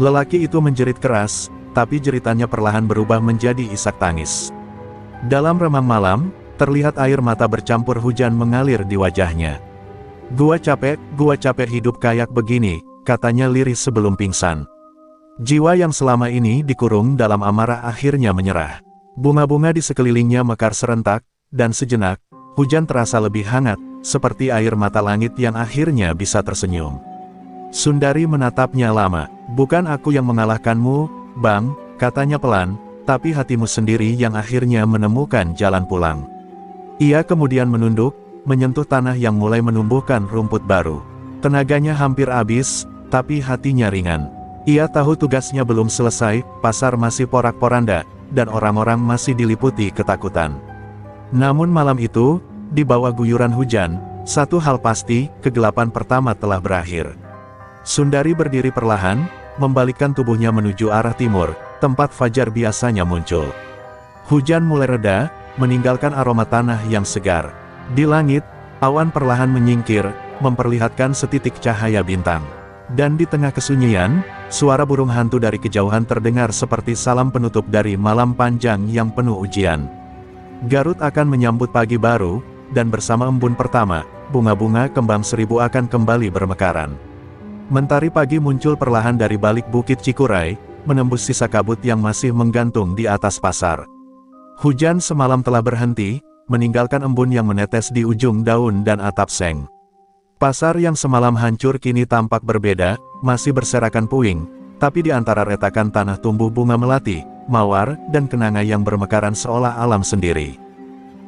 Lelaki itu menjerit keras, tapi jeritannya perlahan berubah menjadi isak tangis. Dalam remang malam, terlihat air mata bercampur hujan mengalir di wajahnya. Gua capek hidup kayak begini," katanya lirih sebelum pingsan. Jiwa yang selama ini dikurung dalam amarah akhirnya menyerah. Bunga-bunga di sekelilingnya mekar serentak, dan sejenak, hujan terasa lebih hangat, seperti air mata langit yang akhirnya bisa tersenyum. Sundari menatapnya lama. "Bukan aku yang mengalahkanmu, Bang," katanya pelan, "tapi hatimu sendiri yang akhirnya menemukan jalan pulang." Ia kemudian menunduk, menyentuh tanah yang mulai menumbuhkan rumput baru. Tenaganya hampir habis, tapi hatinya ringan. Ia tahu tugasnya belum selesai, pasar masih porak-poranda, dan orang-orang masih diliputi ketakutan. Namun malam itu, di bawah guyuran hujan, satu hal pasti, kegelapan pertama telah berakhir. Sundari berdiri perlahan, membalikkan tubuhnya menuju arah timur, tempat fajar biasanya muncul. Hujan mulai reda, meninggalkan aroma tanah yang segar. Di langit, awan perlahan menyingkir, memperlihatkan setitik cahaya bintang. Dan di tengah kesunyian, suara burung hantu dari kejauhan terdengar seperti salam penutup dari malam panjang yang penuh ujian. Garut akan menyambut pagi baru, dan bersama embun pertama, bunga-bunga kembang seribu akan kembali bermekaran. Mentari pagi muncul perlahan dari balik bukit Cikuray, menembus sisa kabut yang masih menggantung di atas pasar. Hujan semalam telah berhenti, meninggalkan embun yang menetes di ujung daun dan atap seng. Pasar yang semalam hancur kini tampak berbeda, masih berserakan puing, tapi di antara retakan tanah tumbuh bunga melati, mawar, dan kenanga yang bermekaran seolah alam sendiri.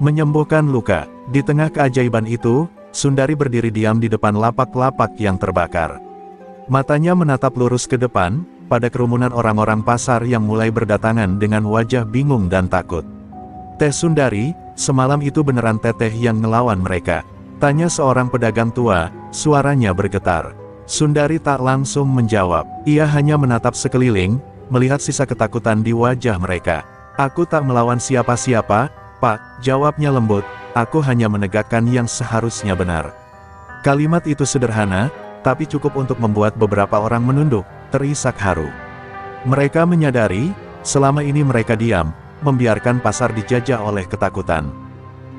Menyembuhkan luka, di tengah keajaiban itu, Sundari berdiri diam di depan lapak-lapak yang terbakar. Matanya menatap lurus ke depan, pada kerumunan orang-orang pasar yang mulai berdatangan dengan wajah bingung dan takut. "Teh Sundari, semalam itu beneran teteh yang ngelawan mereka?" tanya seorang pedagang tua, suaranya bergetar. Sundari tak langsung menjawab, ia hanya menatap sekeliling, melihat sisa ketakutan di wajah mereka. "Aku tak melawan siapa-siapa, Pak," jawabnya lembut, "aku hanya menegakkan yang seharusnya benar." Kalimat itu sederhana, tapi cukup untuk membuat beberapa orang menunduk, terisak haru. Mereka menyadari, selama ini mereka diam, membiarkan pasar dijajah oleh ketakutan.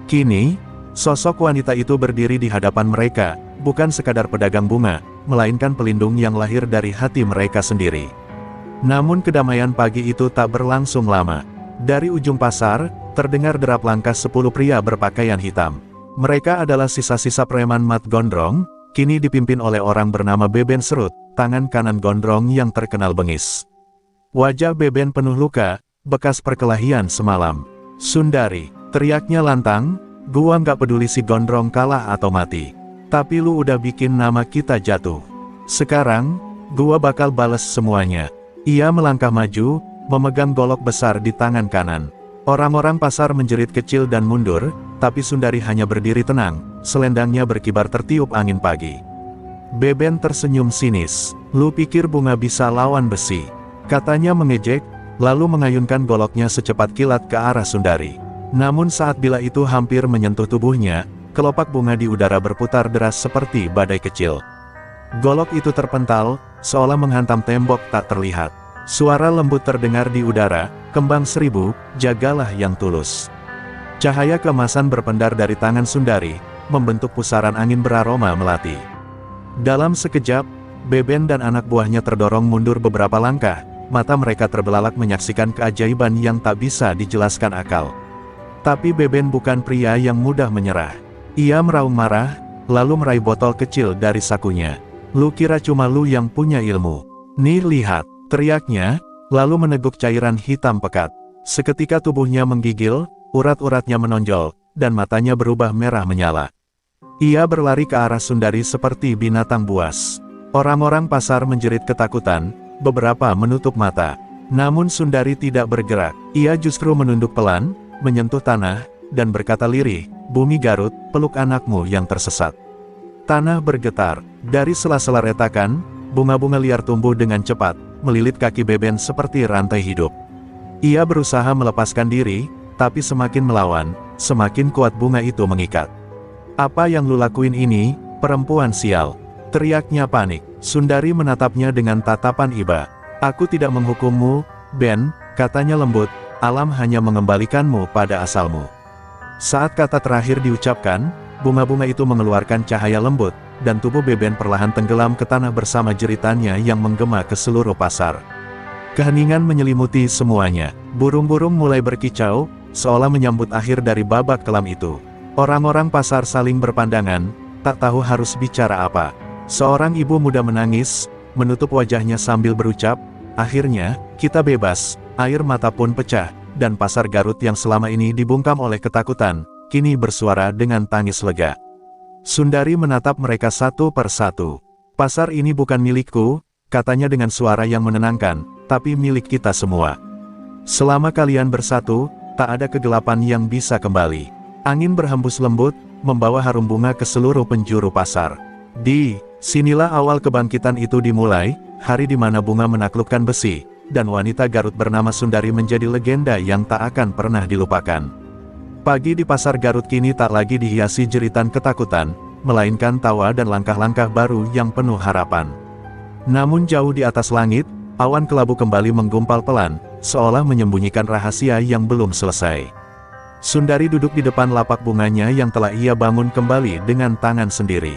Kini, sosok wanita itu berdiri di hadapan mereka, bukan sekadar pedagang bunga, melainkan pelindung yang lahir dari hati mereka sendiri. Namun kedamaian pagi itu tak berlangsung lama. Dari ujung pasar, terdengar derap langkah 10 pria berpakaian hitam. Mereka adalah sisa-sisa preman Mat Gondrong, kini dipimpin oleh orang bernama Beben Serut, tangan kanan Gondrong yang terkenal bengis. Wajah Beben penuh luka, bekas perkelahian semalam. "Sundari," teriaknya lantang, "gua nggak peduli si Gondrong kalah atau mati. Tapi lu udah bikin nama kita jatuh. Sekarang, gua bakal bales semuanya." Ia melangkah maju, memegang golok besar di tangan kanan. Orang-orang pasar menjerit kecil dan mundur, tapi Sundari hanya berdiri tenang, selendangnya berkibar tertiup angin pagi. Beben tersenyum sinis. "Lu pikir bunga bisa lawan besi?" katanya mengejek, lalu mengayunkan goloknya secepat kilat ke arah Sundari. Namun saat bila itu hampir menyentuh tubuhnya, kelopak bunga di udara berputar deras seperti badai kecil. Golok itu terpental, seolah menghantam tembok tak terlihat. Suara lembut terdengar di udara, "Kembang seribu, jagalah yang tulus." Cahaya keemasan berpendar dari tangan Sundari, membentuk pusaran angin beraroma melati. Dalam sekejap, Beben dan anak buahnya terdorong mundur beberapa langkah, mata mereka terbelalak menyaksikan keajaiban yang tak bisa dijelaskan akal. Tapi Beben bukan pria yang mudah menyerah. Ia meraung marah, lalu meraih botol kecil dari sakunya. "Lu kira cuma lu yang punya ilmu? Nih lihat," teriaknya, lalu meneguk cairan hitam pekat. Seketika tubuhnya menggigil, urat-uratnya menonjol, dan matanya berubah merah menyala. Ia berlari ke arah Sundari seperti binatang buas. Orang-orang pasar menjerit ketakutan, beberapa menutup mata. Namun Sundari tidak bergerak. Ia justru menunduk pelan, menyentuh tanah, dan berkata lirih, "Bumi Garut, peluk anakmu yang tersesat." Tanah bergetar. Dari sela-sela retakan, bunga-bunga liar tumbuh dengan cepat, melilit kaki Beben seperti rantai hidup. Ia berusaha melepaskan diri, tapi semakin melawan, semakin kuat bunga itu mengikat. "Apa yang lu lakuin ini, perempuan sial?" teriaknya panik. Sundari menatapnya dengan tatapan iba. "Aku tidak menghukummu, Ben," katanya lembut, "alam hanya mengembalikanmu pada asalmu." Saat kata terakhir diucapkan, bunga-bunga itu mengeluarkan cahaya lembut, dan tubuh Beben perlahan tenggelam ke tanah bersama jeritannya yang menggema ke seluruh pasar. Keheningan menyelimuti semuanya. Burung-burung mulai berkicau, seolah menyambut akhir dari babak kelam itu. Orang-orang pasar saling berpandangan, tak tahu harus bicara apa. Seorang ibu muda menangis, menutup wajahnya sambil berucap, "Akhirnya, kita bebas." Air mata pun pecah, dan pasar Garut yang selama ini dibungkam oleh ketakutan, kini bersuara dengan tangis lega. Sundari menatap mereka satu per satu. "Pasar ini bukan milikku," katanya dengan suara yang menenangkan, "tapi milik kita semua. Selama kalian bersatu, tak ada kegelapan yang bisa kembali." Angin berhembus lembut, membawa harum bunga ke seluruh penjuru pasar. Di sinilah awal kebangkitan itu dimulai, hari di mana bunga menaklukkan besi, dan wanita Garut bernama Sundari menjadi legenda yang tak akan pernah dilupakan. Pagi di pasar Garut kini tak lagi dihiasi jeritan ketakutan, melainkan tawa dan langkah-langkah baru yang penuh harapan. Namun jauh di atas langit, awan kelabu kembali menggumpal pelan, seolah menyembunyikan rahasia yang belum selesai. Sundari duduk di depan lapak bunganya yang telah ia bangun kembali dengan tangan sendiri.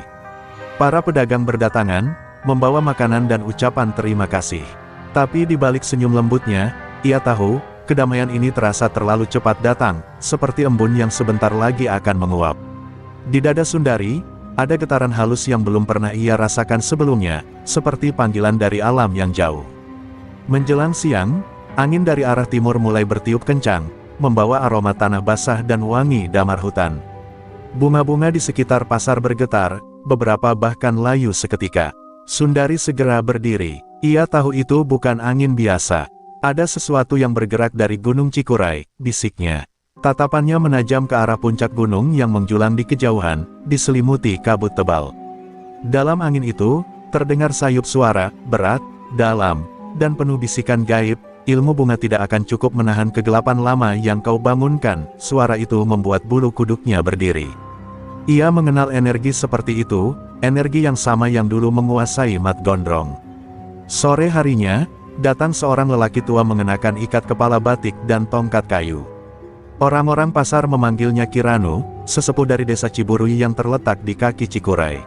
Para pedagang berdatangan, membawa makanan dan ucapan terima kasih. Tapi di balik senyum lembutnya, ia tahu, kedamaian ini terasa terlalu cepat datang, seperti embun yang sebentar lagi akan menguap. Di dada Sundari, ada getaran halus yang belum pernah ia rasakan sebelumnya, seperti panggilan dari alam yang jauh. Menjelang siang, angin dari arah timur mulai bertiup kencang, membawa aroma tanah basah dan wangi damar hutan. Bunga-bunga di sekitar pasar bergetar, beberapa bahkan layu seketika. Sundari segera berdiri. Ia tahu itu bukan angin biasa. Ada sesuatu yang bergerak dari Gunung Cikuray, bisiknya. Tatapannya menajam ke arah puncak gunung yang menjulang di kejauhan, diselimuti kabut tebal. Dalam angin itu, terdengar sayup suara, berat, dalam, dan penuh bisikan gaib, "Ilmu bunga tidak akan cukup menahan kegelapan lama yang kau bangunkan." Suara itu membuat bulu kuduknya berdiri. Ia mengenal energi seperti itu, energi yang sama yang dulu menguasai Mat Gondrong. Sore harinya, datang seorang lelaki tua mengenakan ikat kepala batik dan tongkat kayu. Orang-orang pasar memanggilnya Kiranu, sesepuh dari desa Ciburui yang terletak di kaki Cikuray.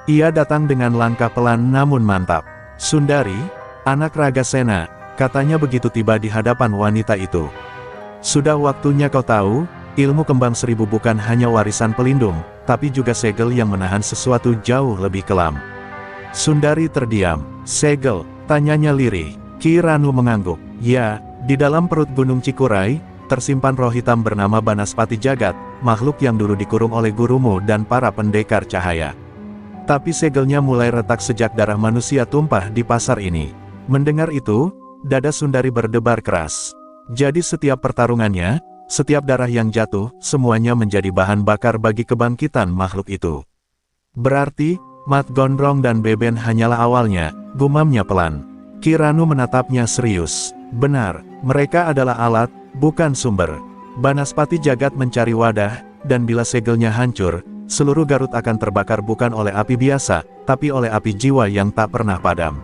Ia datang dengan langkah pelan namun mantap. "Sundari, anak Ragasena," katanya begitu tiba di hadapan wanita itu. "Sudah waktunya kau tahu, ilmu kembang seribu bukan hanya warisan pelindung, tapi juga segel yang menahan sesuatu jauh lebih kelam." Sundari terdiam. "Segel?" tanyanya lirih. Kiranu mengangguk. "Ya, di dalam perut Gunung Cikuray, tersimpan roh hitam bernama Banaspati Jagat, makhluk yang dulu dikurung oleh gurumu dan para pendekar cahaya. Tapi segelnya mulai retak sejak darah manusia tumpah di pasar ini." Mendengar itu, dada Sundari berdebar keras. Jadi setiap pertarungannya, Setiap darah yang jatuh, semuanya menjadi bahan bakar bagi kebangkitan makhluk itu. Berarti, Mat Gondrong dan Beben hanyalah awalnya, gumamnya pelan. Kiranu menatapnya serius. Benar, mereka adalah alat, bukan sumber. Banaspati Jagat mencari wadah, dan bila segelnya hancur, seluruh Garut akan terbakar bukan oleh api biasa, tapi oleh api jiwa yang tak pernah padam.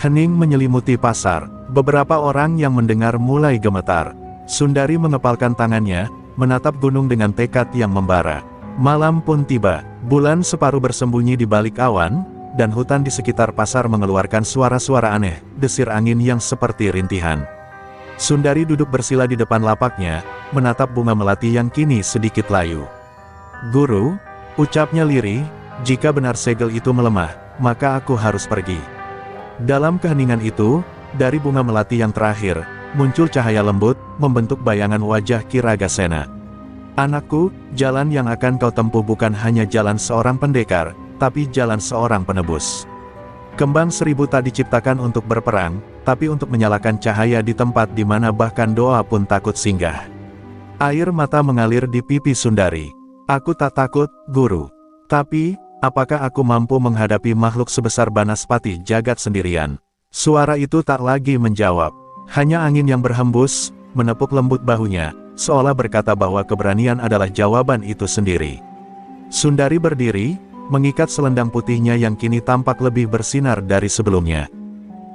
Hening menyelimuti pasar, beberapa orang yang mendengar mulai gemetar. Sundari mengepalkan tangannya, menatap gunung dengan tekad yang membara. Malam pun tiba, bulan separuh bersembunyi di balik awan, dan hutan di sekitar pasar mengeluarkan suara-suara aneh, desir angin yang seperti rintihan. Sundari duduk bersila di depan lapaknya, menatap bunga melati yang kini sedikit layu. "Guru," ucapnya lirih, "jika benar segel itu melemah, maka aku harus pergi." Dalam keheningan itu, dari bunga melati yang terakhir, muncul cahaya lembut, membentuk bayangan wajah Ki Ragasena. "Anakku, jalan yang akan kau tempuh bukan hanya jalan seorang pendekar, tapi jalan seorang penebus. Kembang seribu tak diciptakan untuk berperang, tapi untuk menyalakan cahaya di tempat di mana bahkan doa pun takut singgah." Air mata mengalir di pipi Sundari. "Aku tak takut, Guru. Tapi, apakah aku mampu menghadapi makhluk sebesar Banaspati Jagat sendirian?" Suara itu tak lagi menjawab. Hanya angin yang berhembus, menepuk lembut bahunya, seolah berkata bahwa keberanian adalah jawaban itu sendiri. Sundari berdiri, mengikat selendang putihnya yang kini tampak lebih bersinar dari sebelumnya.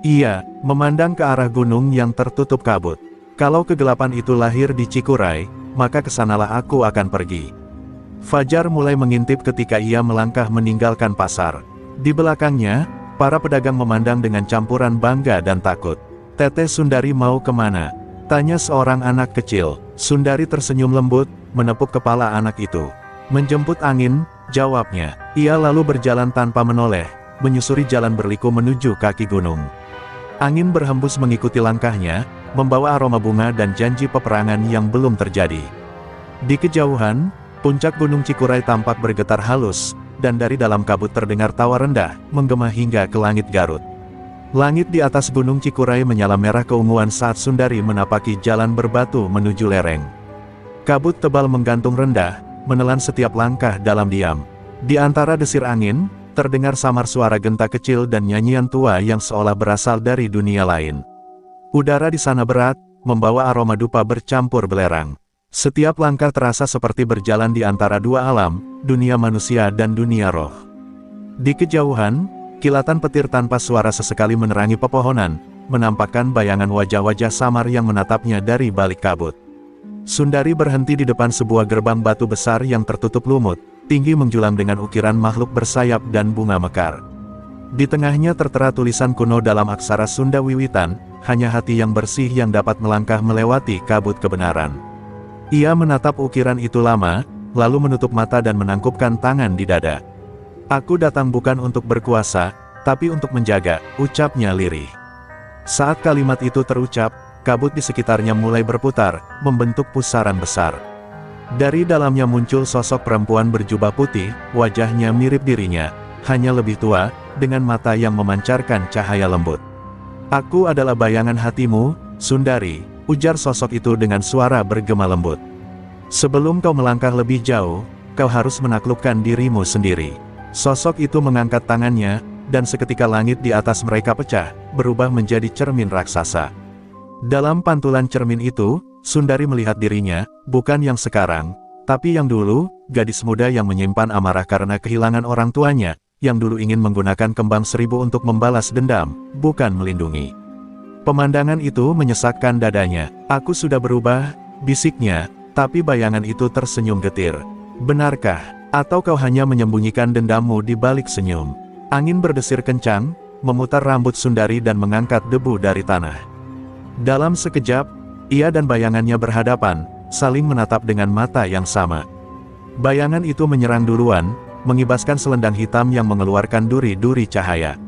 Ia memandang ke arah gunung yang tertutup kabut. "Kalau kegelapan itu lahir di Cikuray, maka kesanalah aku akan pergi." Fajar mulai mengintip ketika ia melangkah meninggalkan pasar. Di belakangnya, para pedagang memandang dengan campuran bangga dan takut. "Teteh Sundari mau kemana?" tanya seorang anak kecil. Sundari tersenyum lembut, menepuk kepala anak itu. "Menjemput angin," jawabnya. Ia lalu berjalan tanpa menoleh, menyusuri jalan berliku menuju kaki gunung. Angin berhembus mengikuti langkahnya, membawa aroma bunga dan janji peperangan yang belum terjadi. Di kejauhan, puncak Gunung Cikuray tampak bergetar halus, dan dari dalam kabut terdengar tawa rendah, menggema hingga ke langit Garut. Langit di atas Gunung Cikuray menyala merah keunguan saat Sundari menapaki jalan berbatu menuju lereng. Kabut tebal menggantung rendah, menelan setiap langkah dalam diam. Di antara desir angin, terdengar samar suara genta kecil dan nyanyian tua yang seolah berasal dari dunia lain. Udara di sana berat, membawa aroma dupa bercampur belerang. Setiap langkah terasa seperti berjalan di antara dua alam, dunia manusia dan dunia roh. Di kejauhan, kilatan petir tanpa suara sesekali menerangi pepohonan, menampakkan bayangan wajah-wajah samar yang menatapnya dari balik kabut. Sundari berhenti di depan sebuah gerbang batu besar yang tertutup lumut, tinggi menjulang dengan ukiran makhluk bersayap dan bunga mekar. Di tengahnya tertera tulisan kuno dalam aksara Sunda Wiwitan, "Hanya hati yang bersih yang dapat melangkah melewati kabut kebenaran." Ia menatap ukiran itu lama, lalu menutup mata dan menangkupkan tangan di dada. "Aku datang bukan untuk berkuasa, tapi untuk menjaga," ucapnya lirih. Saat kalimat itu terucap, kabut di sekitarnya mulai berputar, membentuk pusaran besar. Dari dalamnya muncul sosok perempuan berjubah putih, wajahnya mirip dirinya, hanya lebih tua, dengan mata yang memancarkan cahaya lembut. "Aku adalah bayangan hatimu, Sundari," ujar sosok itu dengan suara bergema lembut. "Sebelum kau melangkah lebih jauh, kau harus menaklukkan dirimu sendiri." Sosok itu mengangkat tangannya, dan seketika langit di atas mereka pecah, berubah menjadi cermin raksasa. Dalam pantulan cermin itu, Sundari melihat dirinya, bukan yang sekarang, tapi yang dulu, gadis muda yang menyimpan amarah karena kehilangan orang tuanya, yang dulu ingin menggunakan kembang seribu untuk membalas dendam, bukan melindungi. Pemandangan itu menyesakkan dadanya. "Aku sudah berubah," bisiknya, tapi bayangan itu tersenyum getir. "Benarkah? Atau kau hanya menyembunyikan dendammu di balik senyum?" Angin berdesir kencang, memutar rambut Sundari dan mengangkat debu dari tanah. Dalam sekejap, ia dan bayangannya berhadapan, saling menatap dengan mata yang sama. Bayangan itu menyerang duluan, mengibaskan selendang hitam yang mengeluarkan duri-duri cahaya.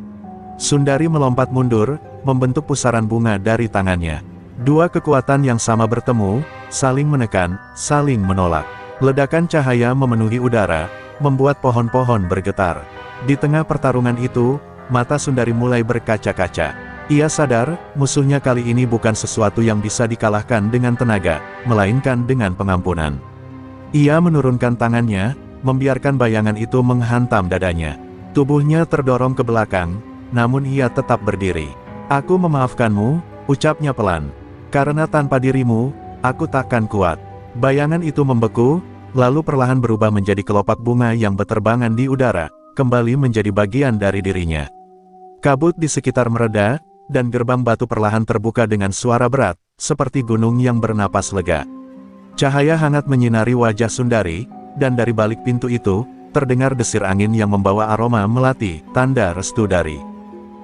Sundari melompat mundur, membentuk pusaran bunga dari tangannya. Dua kekuatan yang sama bertemu, saling menekan, saling menolak. Ledakan cahaya memenuhi udara, membuat pohon-pohon bergetar. Di tengah pertarungan itu, mata Sundari mulai berkaca-kaca. Ia sadar, musuhnya kali ini bukan sesuatu yang bisa dikalahkan dengan tenaga, melainkan dengan pengampunan. Ia menurunkan tangannya, membiarkan bayangan itu menghantam dadanya. Tubuhnya terdorong ke belakang, namun ia tetap berdiri. Aku memaafkanmu, ucapnya pelan. Karena tanpa dirimu, aku takkan kuat. Bayangan itu membeku, lalu perlahan berubah menjadi kelopak bunga yang berterbangan di udara, kembali menjadi bagian dari dirinya. Kabut di sekitar mereda, dan gerbang batu perlahan terbuka dengan suara berat, seperti gunung yang bernapas lega. Cahaya hangat menyinari wajah Sundari, dan dari balik pintu itu, terdengar desir angin yang membawa aroma melati, tanda restu dari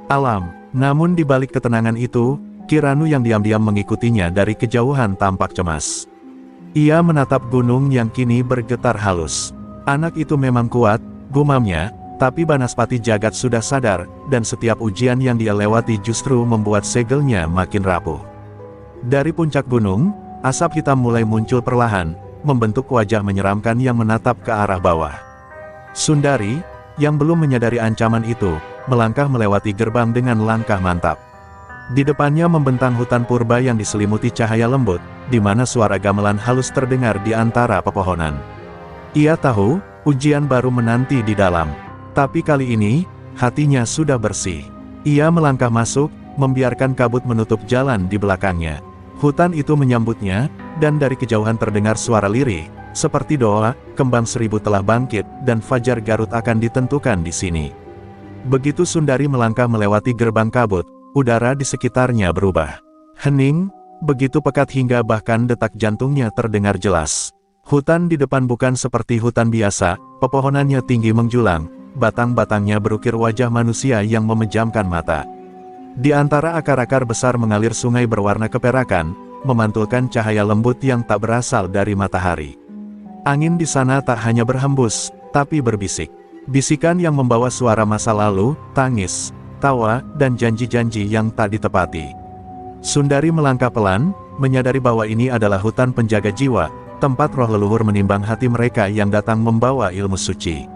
alam. Namun di balik ketenangan itu, Kiranu yang diam-diam mengikutinya dari kejauhan tampak cemas. Ia menatap gunung yang kini bergetar halus. Anak itu memang kuat, gumamnya, tapi Banaspati Jagat sudah sadar, dan setiap ujian yang dia lewati justru membuat segelnya makin rapuh. Dari puncak gunung, asap hitam mulai muncul perlahan, membentuk wajah menyeramkan yang menatap ke arah bawah. Sundari, yang belum menyadari ancaman itu, melangkah melewati gerbang dengan langkah mantap. Di depannya membentang hutan purba yang diselimuti cahaya lembut, di mana suara gamelan halus terdengar di antara pepohonan. Ia tahu, ujian baru menanti di dalam. Tapi kali ini, hatinya sudah bersih. Ia melangkah masuk, membiarkan kabut menutup jalan di belakangnya. Hutan itu menyambutnya, dan dari kejauhan terdengar suara lirih, seperti doa, kembang seribu telah bangkit, dan fajar Garut akan ditentukan di sini. Begitu Sundari melangkah melewati gerbang kabut, udara di sekitarnya berubah hening, begitu pekat hingga bahkan detak jantungnya terdengar jelas. Hutan di depan bukan seperti hutan biasa, pepohonannya tinggi menjulang, batang-batangnya berukir wajah manusia yang memejamkan mata. Di antara akar-akar besar mengalir sungai berwarna keperakan, memantulkan cahaya lembut yang tak berasal dari matahari. Angin di sana tak hanya berhembus, tapi berbisik. Bisikan yang membawa suara masa lalu, tangis, tawa, dan janji-janji yang tak ditepati. Sundari melangkah pelan, menyadari bahwa ini adalah hutan penjaga jiwa, tempat roh leluhur menimbang hati mereka yang datang membawa ilmu suci.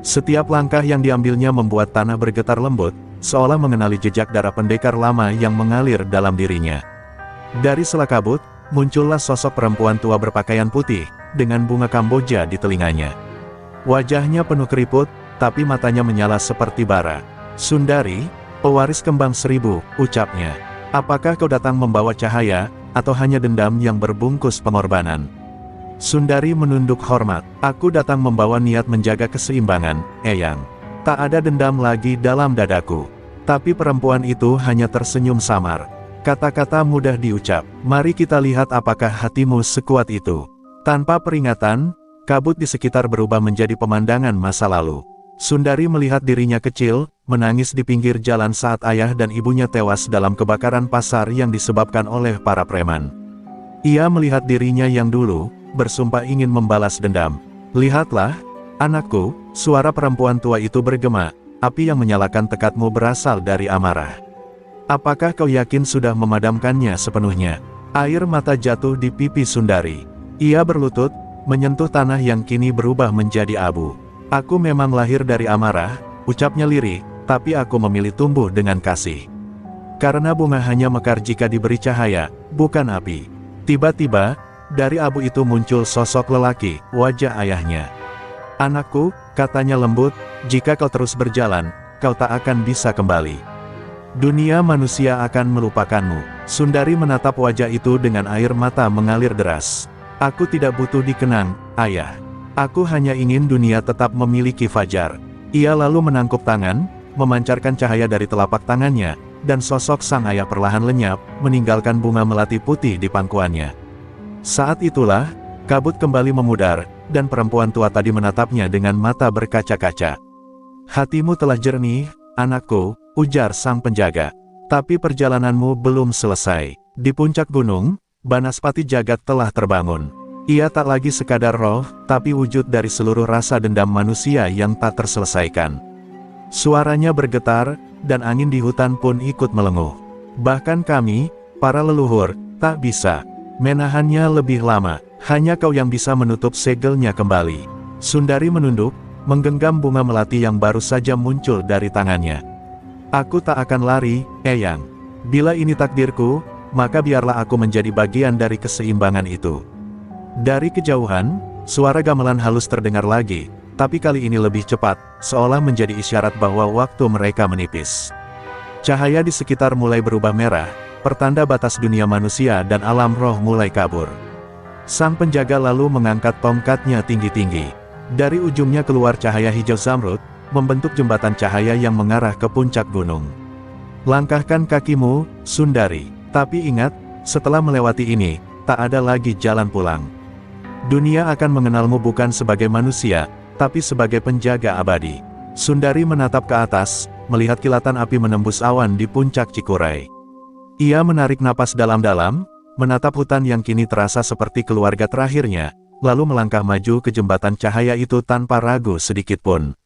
Setiap langkah yang diambilnya membuat tanah bergetar lembut, seolah mengenali jejak darah pendekar lama yang mengalir dalam dirinya. Dari sela kabut, muncullah sosok perempuan tua berpakaian putih, dengan bunga Kamboja di telinganya. Wajahnya penuh keriput, tapi matanya menyala seperti bara. Sundari, pewaris kembang seribu, ucapnya. Apakah kau datang membawa cahaya, atau hanya dendam yang berbungkus pengorbanan? Sundari menunduk hormat. Aku datang membawa niat menjaga keseimbangan, Eyang. Tak ada dendam lagi dalam dadaku. Tapi perempuan itu hanya tersenyum samar. Kata-kata mudah diucap. Mari kita lihat apakah hatimu sekuat itu. Tanpa peringatan, kabut di sekitar berubah menjadi pemandangan masa lalu. Sundari melihat dirinya kecil, menangis di pinggir jalan saat ayah dan ibunya tewas dalam kebakaran pasar yang disebabkan oleh para preman. Ia melihat dirinya yang dulu, bersumpah ingin membalas dendam. Lihatlah, anakku, suara perempuan tua itu bergema, api yang menyalakan tekadmu berasal dari amarah. Apakah kau yakin sudah memadamkannya sepenuhnya? Air mata jatuh di pipi Sundari. Ia berlutut, menyentuh tanah yang kini berubah menjadi abu. Aku memang lahir dari amarah, ucapnya lirih, tapi aku memilih tumbuh dengan kasih. Karena bunga hanya mekar jika diberi cahaya, bukan api. Tiba-tiba, dari abu itu muncul sosok lelaki, wajah ayahnya. Anakku, katanya lembut, jika kau terus berjalan, kau tak akan bisa kembali. Dunia manusia akan melupakanmu. Sundari menatap wajah itu dengan air mata mengalir deras. Aku tidak butuh dikenang, ayah. Aku hanya ingin dunia tetap memiliki fajar. Ia lalu menangkup tangan, memancarkan cahaya dari telapak tangannya, dan sosok sang ayah perlahan lenyap, meninggalkan bunga melati putih di pangkuannya. Saat itulah, kabut kembali memudar, dan perempuan tua tadi menatapnya dengan mata berkaca-kaca. Hatimu telah jernih, anakku, ujar sang penjaga. Tapi perjalananmu belum selesai. Di puncak gunung, Banaspati Jagat telah terbangun. Ia tak lagi sekadar roh, tapi wujud dari seluruh rasa dendam manusia yang tak terselesaikan. Suaranya bergetar, dan angin di hutan pun ikut melenguh. Bahkan kami, para leluhur, tak bisa menahannya lebih lama. Hanya kau yang bisa menutup segelnya kembali. Sundari menunduk, menggenggam bunga melati yang baru saja muncul dari tangannya. Aku tak akan lari, Eyang. Bila ini takdirku, maka biarlah aku menjadi bagian dari keseimbangan itu. Dari kejauhan, suara gamelan halus terdengar lagi, tapi kali ini lebih cepat, seolah menjadi isyarat bahwa waktu mereka menipis. Cahaya di sekitar mulai berubah merah, pertanda batas dunia manusia dan alam roh mulai kabur. Sang penjaga lalu mengangkat tongkatnya tinggi-tinggi. Dari ujungnya keluar cahaya hijau zamrud, membentuk jembatan cahaya yang mengarah ke puncak gunung. Langkahkan kakimu, Sundari. Tapi ingat, setelah melewati ini, tak ada lagi jalan pulang. Dunia akan mengenalmu bukan sebagai manusia, tapi sebagai penjaga abadi. Sundari menatap ke atas, melihat kilatan api menembus awan di puncak Cikuray. Ia menarik napas dalam-dalam, menatap hutan yang kini terasa seperti keluarga terakhirnya, lalu melangkah maju ke jembatan cahaya itu tanpa ragu sedikitpun.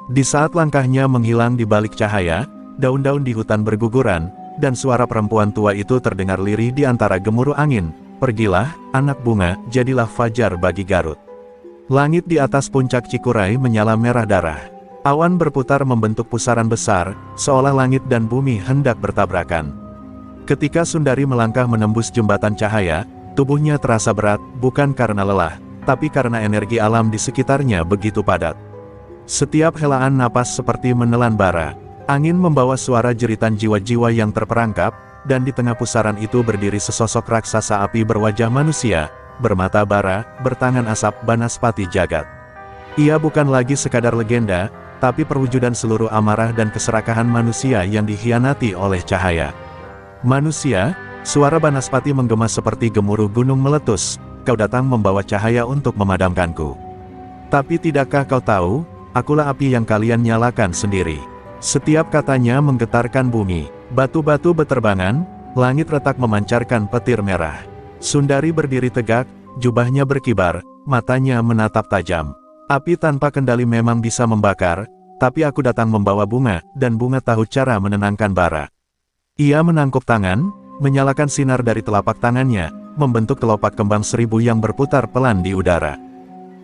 Di saat langkahnya menghilang di balik cahaya, daun-daun di hutan berguguran, dan suara perempuan tua itu terdengar lirih di antara gemuruh angin. Pergilah, anak bunga, jadilah fajar bagi Garut. Langit di atas puncak Cikuray menyala merah darah. Awan berputar membentuk pusaran besar, seolah langit dan bumi hendak bertabrakan. Ketika Sundari melangkah menembus jembatan cahaya, tubuhnya terasa berat, bukan karena lelah, tapi karena energi alam di sekitarnya begitu padat. Setiap helaan napas seperti menelan bara. Angin membawa suara jeritan jiwa-jiwa yang terperangkap, dan di tengah pusaran itu berdiri sesosok raksasa api berwajah manusia, bermata bara, bertangan asap Banaspati Jagat. Ia bukan lagi sekadar legenda, tapi perwujudan seluruh amarah dan keserakahan manusia yang dikhianati oleh cahaya. Manusia, suara Banaspati menggema seperti gemuruh gunung meletus, kau datang membawa cahaya untuk memadamkanku. Tapi tidakkah kau tahu, akulah api yang kalian nyalakan sendiri. Setiap katanya menggetarkan bumi, batu-batu beterbangan, langit retak memancarkan petir merah. Sundari berdiri tegak, jubahnya berkibar, matanya menatap tajam. Api tanpa kendali memang bisa membakar, tapi aku datang membawa bunga, dan bunga tahu cara menenangkan bara. Ia menangkup tangan, menyalakan sinar dari telapak tangannya, membentuk kelopak kembang seribu yang berputar pelan di udara.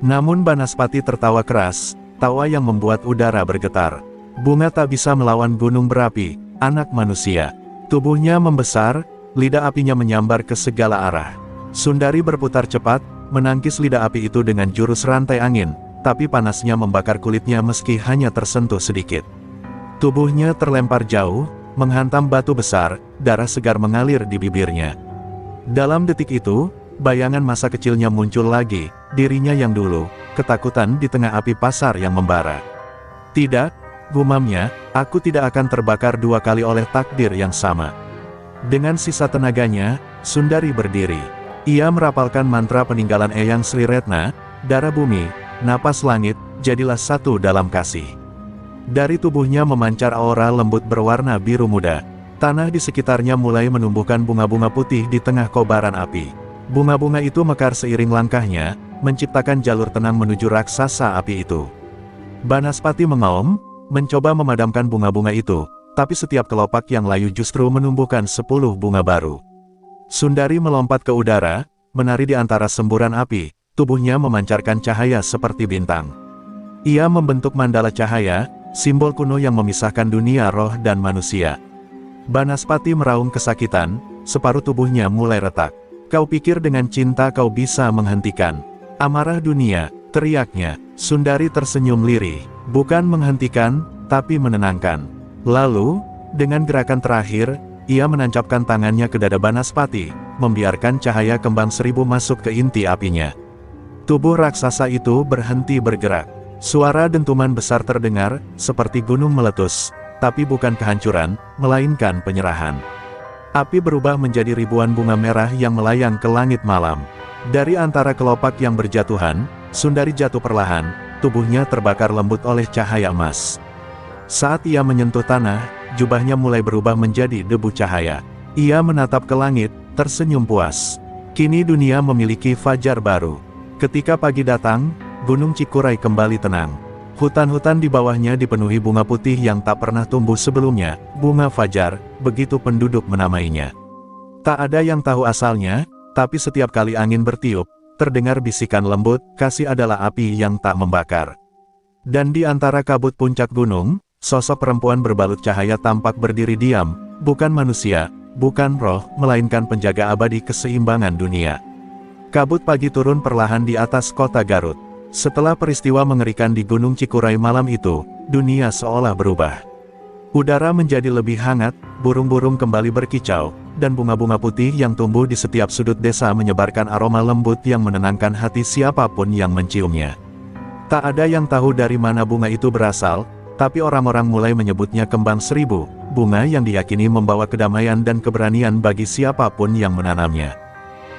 Namun Banaspati tertawa keras, tawa yang membuat udara bergetar. Bunga tak bisa melawan gunung berapi, anak manusia. Tubuhnya membesar, lidah apinya menyambar ke segala arah. Sundari berputar cepat, menangkis lidah api itu dengan jurus rantai angin, tapi panasnya membakar kulitnya meski hanya tersentuh sedikit. Tubuhnya terlempar jauh, menghantam batu besar, darah segar mengalir di bibirnya. Dalam detik itu, bayangan masa kecilnya muncul lagi, dirinya yang dulu, ketakutan di tengah api pasar yang membara. Tidak, gumamnya, aku tidak akan terbakar dua kali oleh takdir yang sama. Dengan sisa tenaganya, Sundari berdiri. Ia merapalkan mantra peninggalan Eyang Sri Retna, darah bumi, napas langit, jadilah satu dalam kasih. Dari tubuhnya memancar aura lembut berwarna biru muda. Tanah di sekitarnya mulai menumbuhkan bunga-bunga putih di tengah kobaran api. Bunga-bunga itu mekar seiring langkahnya, menciptakan jalur tenang menuju raksasa api itu. Banaspati mengaum, mencoba memadamkan bunga-bunga itu, tapi setiap kelopak yang layu justru menumbuhkan 10 bunga baru. Sundari melompat ke udara, menari di antara semburan api, tubuhnya memancarkan cahaya seperti bintang. Ia membentuk mandala cahaya, simbol kuno yang memisahkan dunia roh dan manusia. Banaspati meraung kesakitan, separuh tubuhnya mulai retak. Kau pikir dengan cinta kau bisa menghentikan amarah dunia, teriaknya. Sundari tersenyum lirih, bukan menghentikan, tapi menenangkan. Lalu, dengan gerakan terakhir, ia menancapkan tangannya ke dada Banaspati, membiarkan cahaya kembang seribu masuk ke inti apinya. Tubuh raksasa itu berhenti bergerak. Suara dentuman besar terdengar, seperti gunung meletus, tapi bukan kehancuran, melainkan penyerahan. Api berubah menjadi ribuan bunga merah yang melayang ke langit malam. Dari antara kelopak yang berjatuhan, Sundari jatuh perlahan, tubuhnya terbakar lembut oleh cahaya emas. Saat ia menyentuh tanah, jubahnya mulai berubah menjadi debu cahaya. Ia menatap ke langit, tersenyum puas. Kini dunia memiliki fajar baru. Ketika pagi datang, Gunung Cikuray kembali tenang. Hutan-hutan di bawahnya dipenuhi bunga putih yang tak pernah tumbuh sebelumnya, bunga fajar, begitu penduduk menamainya. Tak ada yang tahu asalnya, tapi setiap kali angin bertiup, terdengar bisikan lembut, kasih adalah api yang tak membakar. Dan di antara kabut puncak gunung, sosok perempuan berbalut cahaya tampak berdiri diam, bukan manusia, bukan roh, melainkan penjaga abadi keseimbangan dunia. Kabut pagi turun perlahan di atas kota Garut. Setelah peristiwa mengerikan di Gunung Cikuray malam itu, dunia seolah berubah. Udara menjadi lebih hangat, burung-burung kembali berkicau, dan bunga-bunga putih yang tumbuh di setiap sudut desa menyebarkan aroma lembut yang menenangkan hati siapapun yang menciumnya. Tak ada yang tahu dari mana bunga itu berasal, tapi orang-orang mulai menyebutnya kembang seribu, bunga yang diyakini membawa kedamaian dan keberanian bagi siapapun yang menanamnya.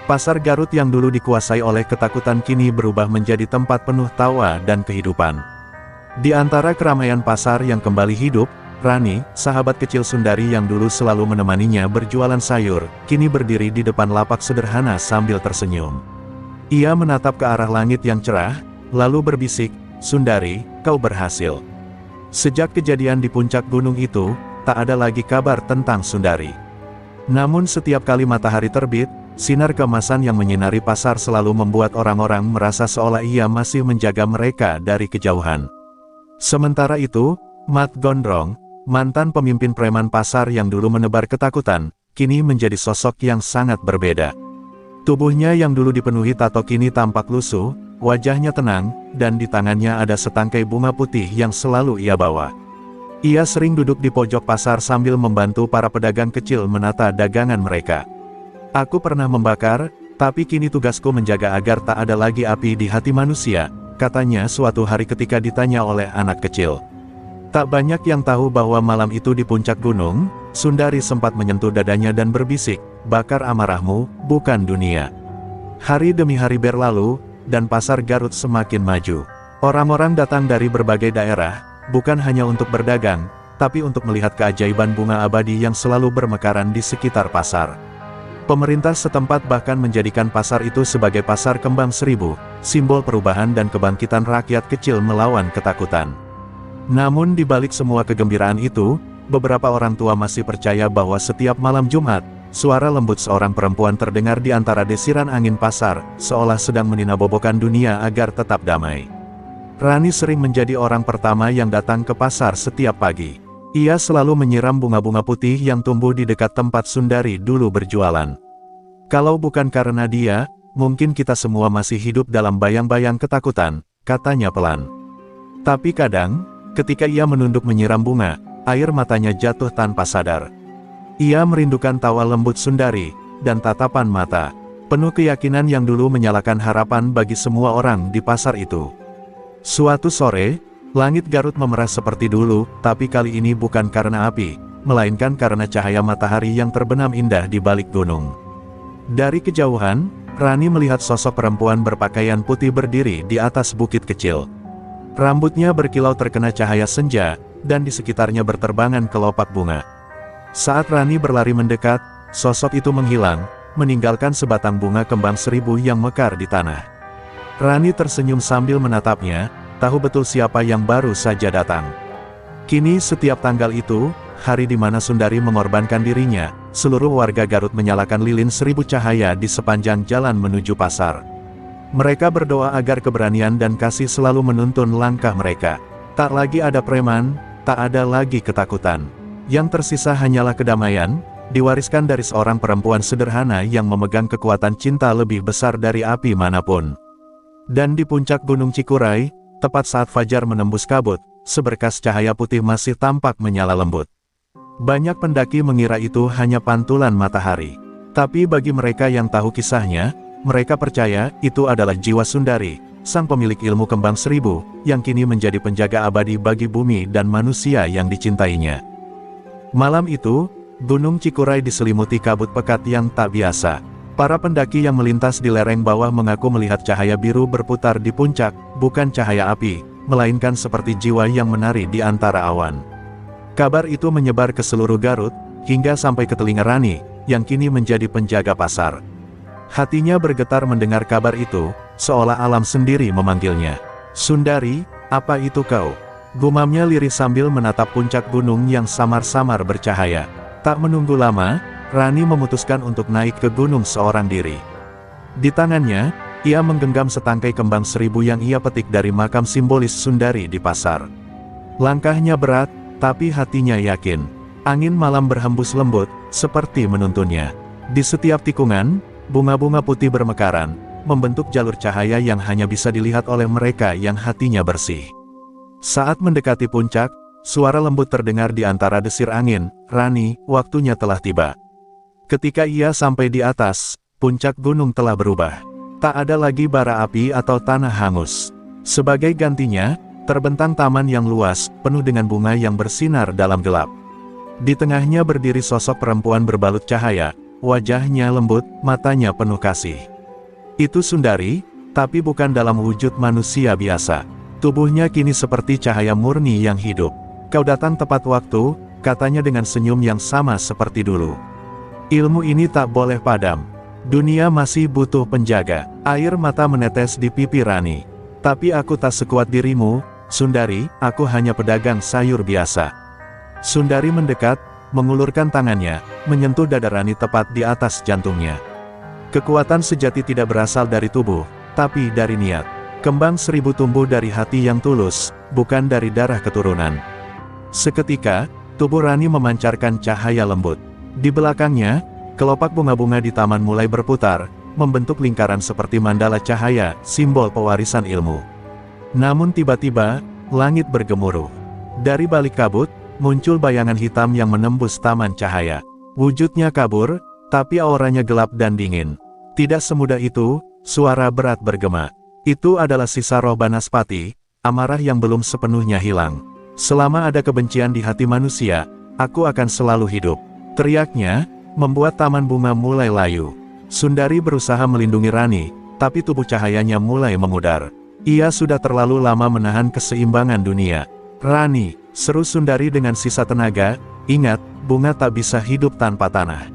Pasar Garut yang dulu dikuasai oleh ketakutan kini berubah menjadi tempat penuh tawa dan kehidupan. Di antara keramaian pasar yang kembali hidup, Rani, sahabat kecil Sundari yang dulu selalu menemaninya berjualan sayur, kini berdiri di depan lapak sederhana sambil tersenyum. Ia menatap ke arah langit yang cerah, lalu berbisik, "Sundari, kau berhasil." Sejak kejadian di puncak gunung itu, tak ada lagi kabar tentang Sundari. Namun setiap kali matahari terbit, sinar keemasan yang menyinari pasar selalu membuat orang-orang merasa seolah ia masih menjaga mereka dari kejauhan. Sementara itu, Mat Gondrong, mantan pemimpin preman pasar yang dulu menebar ketakutan, kini menjadi sosok yang sangat berbeda. Tubuhnya yang dulu dipenuhi tato kini tampak lusuh, wajahnya tenang, dan di tangannya ada setangkai bunga putih yang selalu ia bawa. Ia sering duduk di pojok pasar sambil membantu para pedagang kecil menata dagangan mereka. "Aku pernah membakar, tapi kini tugasku menjaga agar tak ada lagi api di hati manusia," katanya suatu hari ketika ditanya oleh anak kecil. Tak banyak yang tahu bahwa malam itu di puncak gunung, Sundari sempat menyentuh dadanya dan berbisik, "Bakar amarahmu, bukan dunia." Hari demi hari berlalu, dan pasar Garut semakin maju. Orang-orang datang dari berbagai daerah, bukan hanya untuk berdagang, tapi untuk melihat keajaiban bunga abadi yang selalu bermekaran di sekitar pasar. Pemerintah setempat bahkan menjadikan pasar itu sebagai pasar kembang seribu, simbol perubahan dan kebangkitan rakyat kecil melawan ketakutan. Namun di balik semua kegembiraan itu, beberapa orang tua masih percaya bahwa setiap malam Jumat, suara lembut seorang perempuan terdengar di antara desiran angin pasar, seolah sedang meninabobokan dunia agar tetap damai. Rani sering menjadi orang pertama yang datang ke pasar setiap pagi. Ia selalu menyiram bunga-bunga putih yang tumbuh di dekat tempat Sundari dulu berjualan. "Kalau bukan karena dia, mungkin kita semua masih hidup dalam bayang-bayang ketakutan," katanya pelan. Tapi kadang, ketika ia menunduk menyiram bunga, air matanya jatuh tanpa sadar. Ia merindukan tawa lembut Sundari, dan tatapan mata penuh keyakinan yang dulu menyalakan harapan bagi semua orang di pasar itu. Suatu sore, langit Garut memerah seperti dulu, tapi kali ini bukan karena api, melainkan karena cahaya matahari yang terbenam indah di balik gunung. Dari kejauhan, Rani melihat sosok perempuan berpakaian putih berdiri di atas bukit kecil. Rambutnya berkilau terkena cahaya senja, dan di sekitarnya berterbangan kelopak bunga. Saat Rani berlari mendekat, sosok itu menghilang, meninggalkan sebatang bunga kembang seribu yang mekar di tanah. Rani tersenyum sambil menatapnya, tahu betul siapa yang baru saja datang. Kini setiap tanggal itu, hari di mana Sundari mengorbankan dirinya, seluruh warga Garut menyalakan lilin seribu cahaya di sepanjang jalan menuju pasar. Mereka berdoa agar keberanian dan kasih selalu menuntun langkah mereka. Tak lagi ada preman, tak ada lagi ketakutan. Yang tersisa hanyalah kedamaian, diwariskan dari seorang perempuan sederhana yang memegang kekuatan cinta lebih besar dari api manapun. Dan di puncak Gunung Cikuray, tepat saat fajar menembus kabut, seberkas cahaya putih masih tampak menyala lembut. Banyak pendaki mengira itu hanya pantulan matahari. Tapi bagi mereka yang tahu kisahnya, mereka percaya itu adalah jiwa Sundari, sang pemilik ilmu kembang seribu, yang kini menjadi penjaga abadi bagi bumi dan manusia yang dicintainya. Malam itu, Gunung Cikuray diselimuti kabut pekat yang tak biasa. Para pendaki yang melintas di lereng bawah mengaku melihat cahaya biru berputar di puncak, bukan cahaya api, melainkan seperti jiwa yang menari di antara awan. Kabar itu menyebar ke seluruh Garut, hingga sampai ke telinga Rani, yang kini menjadi penjaga pasar. Hatinya bergetar mendengar kabar itu, seolah alam sendiri memanggilnya. "Sundari, apa itu kau?" gumamnya lirih sambil menatap puncak gunung yang samar-samar bercahaya. Tak menunggu lama, Rani memutuskan untuk naik ke gunung seorang diri. Di tangannya, ia menggenggam setangkai kembang seribu yang ia petik dari makam simbolis Sundari di pasar. Langkahnya berat, tapi hatinya yakin. Angin malam berhembus lembut, seperti menuntunnya. Di setiap tikungan, bunga-bunga putih bermekaran, membentuk jalur cahaya yang hanya bisa dilihat oleh mereka yang hatinya bersih. Saat mendekati puncak, suara lembut terdengar di antara desir angin, "Rani, waktunya telah tiba." Ketika ia sampai di atas, puncak gunung telah berubah. Tak ada lagi bara api atau tanah hangus. Sebagai gantinya, terbentang taman yang luas, penuh dengan bunga yang bersinar dalam gelap. Di tengahnya berdiri sosok perempuan berbalut cahaya, wajahnya lembut, matanya penuh kasih. Itu Sundari, tapi bukan dalam wujud manusia biasa. Tubuhnya kini seperti cahaya murni yang hidup. "Kau datang tepat waktu," katanya dengan senyum yang sama seperti dulu. "Ilmu ini tak boleh padam. Dunia masih butuh penjaga." Air mata menetes di pipi Rani. "Tapi aku tak sekuat dirimu, Sundari, aku hanya pedagang sayur biasa." Sundari mendekat, mengulurkan tangannya, menyentuh dada Rani tepat di atas jantungnya. Kekuatan sejati tidak berasal dari tubuh, tapi dari niat. Kembang seribu tumbuh dari hati yang tulus, bukan dari darah keturunan. Seketika, tubuh Rani memancarkan cahaya lembut. Di belakangnya, kelopak bunga-bunga di taman mulai berputar, membentuk lingkaran seperti mandala cahaya, simbol pewarisan ilmu. Namun tiba-tiba, langit bergemuruh. Dari balik kabut, muncul bayangan hitam yang menembus taman cahaya. Wujudnya kabur, tapi auranya gelap dan dingin. Tidak semudah itu, suara berat bergema. "Itu adalah sisa roh Banaspati, amarah yang belum sepenuhnya hilang. Selama ada kebencian di hati manusia, aku akan selalu hidup." Teriaknya, membuat taman bunga mulai layu. Sundari berusaha melindungi Rani, tapi tubuh cahayanya mulai memudar. Ia sudah terlalu lama menahan keseimbangan dunia. "Rani," seru Sundari dengan sisa tenaga, "ingat, bunga tak bisa hidup tanpa tanah.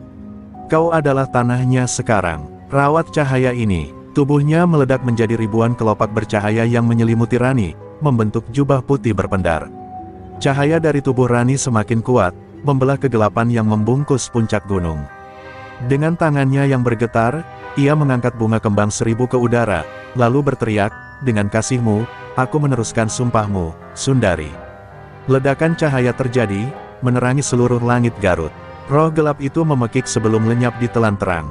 Kau adalah tanahnya sekarang. Rawat cahaya ini." Tubuhnya meledak menjadi ribuan kelopak bercahaya yang menyelimuti Rani, membentuk jubah putih berpendar. Cahaya dari tubuh Rani semakin kuat, membelah kegelapan yang membungkus puncak gunung. Dengan tangannya yang bergetar, ia mengangkat bunga kembang seribu ke udara, lalu berteriak, "Dengan kasihmu, aku meneruskan sumpahmu, Sundari." Ledakan cahaya terjadi, menerangi seluruh langit Garut. Roh gelap itu memekik sebelum lenyap di telan terang.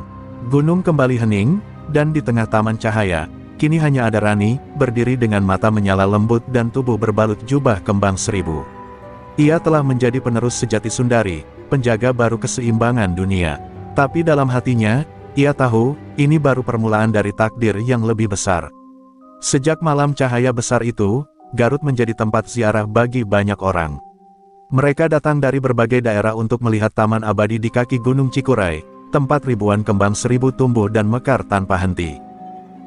Gunung kembali hening, dan di tengah taman cahaya, kini hanya ada Rani, berdiri dengan mata menyala lembut dan tubuh berbalut jubah kembang seribu. Ia telah menjadi penerus sejati Sundari, penjaga baru keseimbangan dunia. Tapi dalam hatinya, ia tahu, ini baru permulaan dari takdir yang lebih besar. Sejak malam cahaya besar itu, Garut menjadi tempat ziarah bagi banyak orang. Mereka datang dari berbagai daerah untuk melihat taman abadi di kaki Gunung Cikuray, tempat ribuan kembang seribu tumbuh dan mekar tanpa henti.